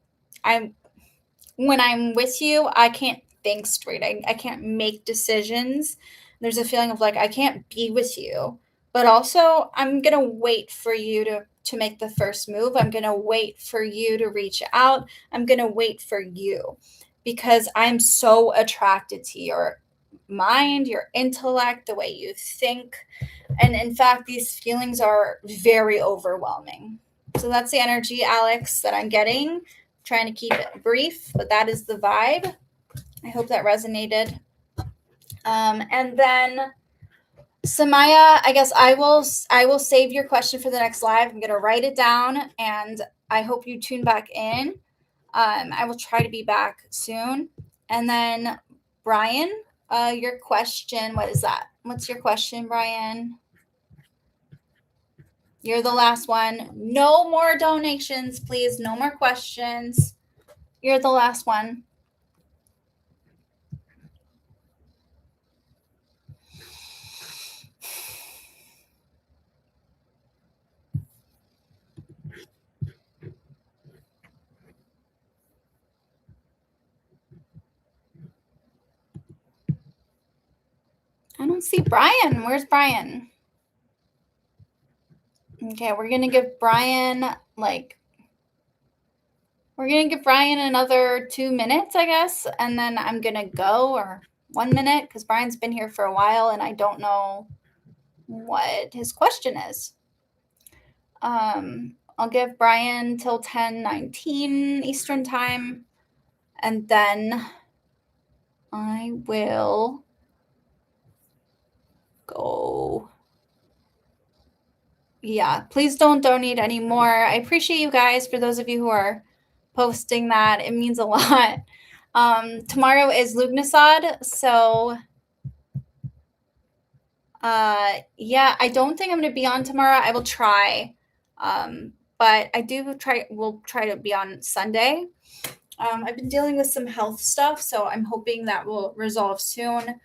when I'm with you, I can't think straight. I can't make decisions. There's a feeling of like I can't be with you. But also I'm gonna wait for you to make the first move. I'm gonna wait for you to reach out. I'm gonna wait for you because I'm so attracted to your mind, your intellect, the way you think. And in fact, these feelings are very overwhelming. So that's the energy, Alex, that I'm getting. Trying to keep it brief, but that is the vibe. I hope that resonated. And then Samaya, I guess I will save your question for the next live. I'm gonna write it down, and I hope you tune back in. I will try to be back soon. And then Brian, your question. What is that? What's your question, Brian? You're the last one. No more donations, please. No more questions. You're the last one. I don't see Brian. Where's Brian? Okay, we're gonna give Brian another 2 minutes, I guess, and then I'm gonna go, or 1 minute, because Brian's been here for a while and I don't know what his question is. I'll give Brian till 10:19 Eastern time, and then I will go. Yeah, please don't donate anymore. I appreciate you guys, for those of you who are posting that. It means a lot. Tomorrow is Lugnasad, so yeah, I don't think I'm going to be on tomorrow. I will try, but we'll try to be on Sunday. I've been dealing with some health stuff, so I'm hoping that will resolve soon,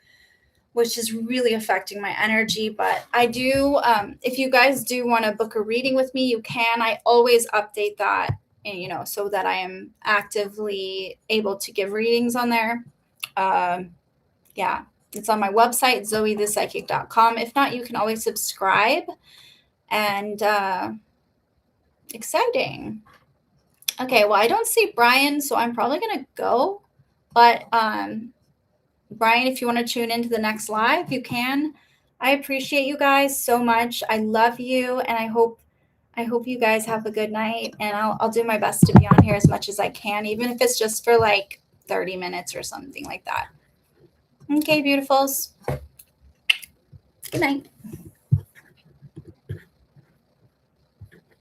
which is really affecting my energy. But I do, if you guys do want to book a reading with me, you can. I always update that, and, so that I am actively able to give readings on there. Yeah, it's on my website, zoethepsychic.com. If not, you can always subscribe. And exciting. Okay, well, I don't see Brian, so I'm probably going to go. But Brian, if you want to tune into the next live, you can. I appreciate you guys so much. I love you, and I hope you guys have a good night. And I'll do my best to be on here as much as I can, even if it's just for like 30 minutes or something like that. Okay, beautifuls. Good night.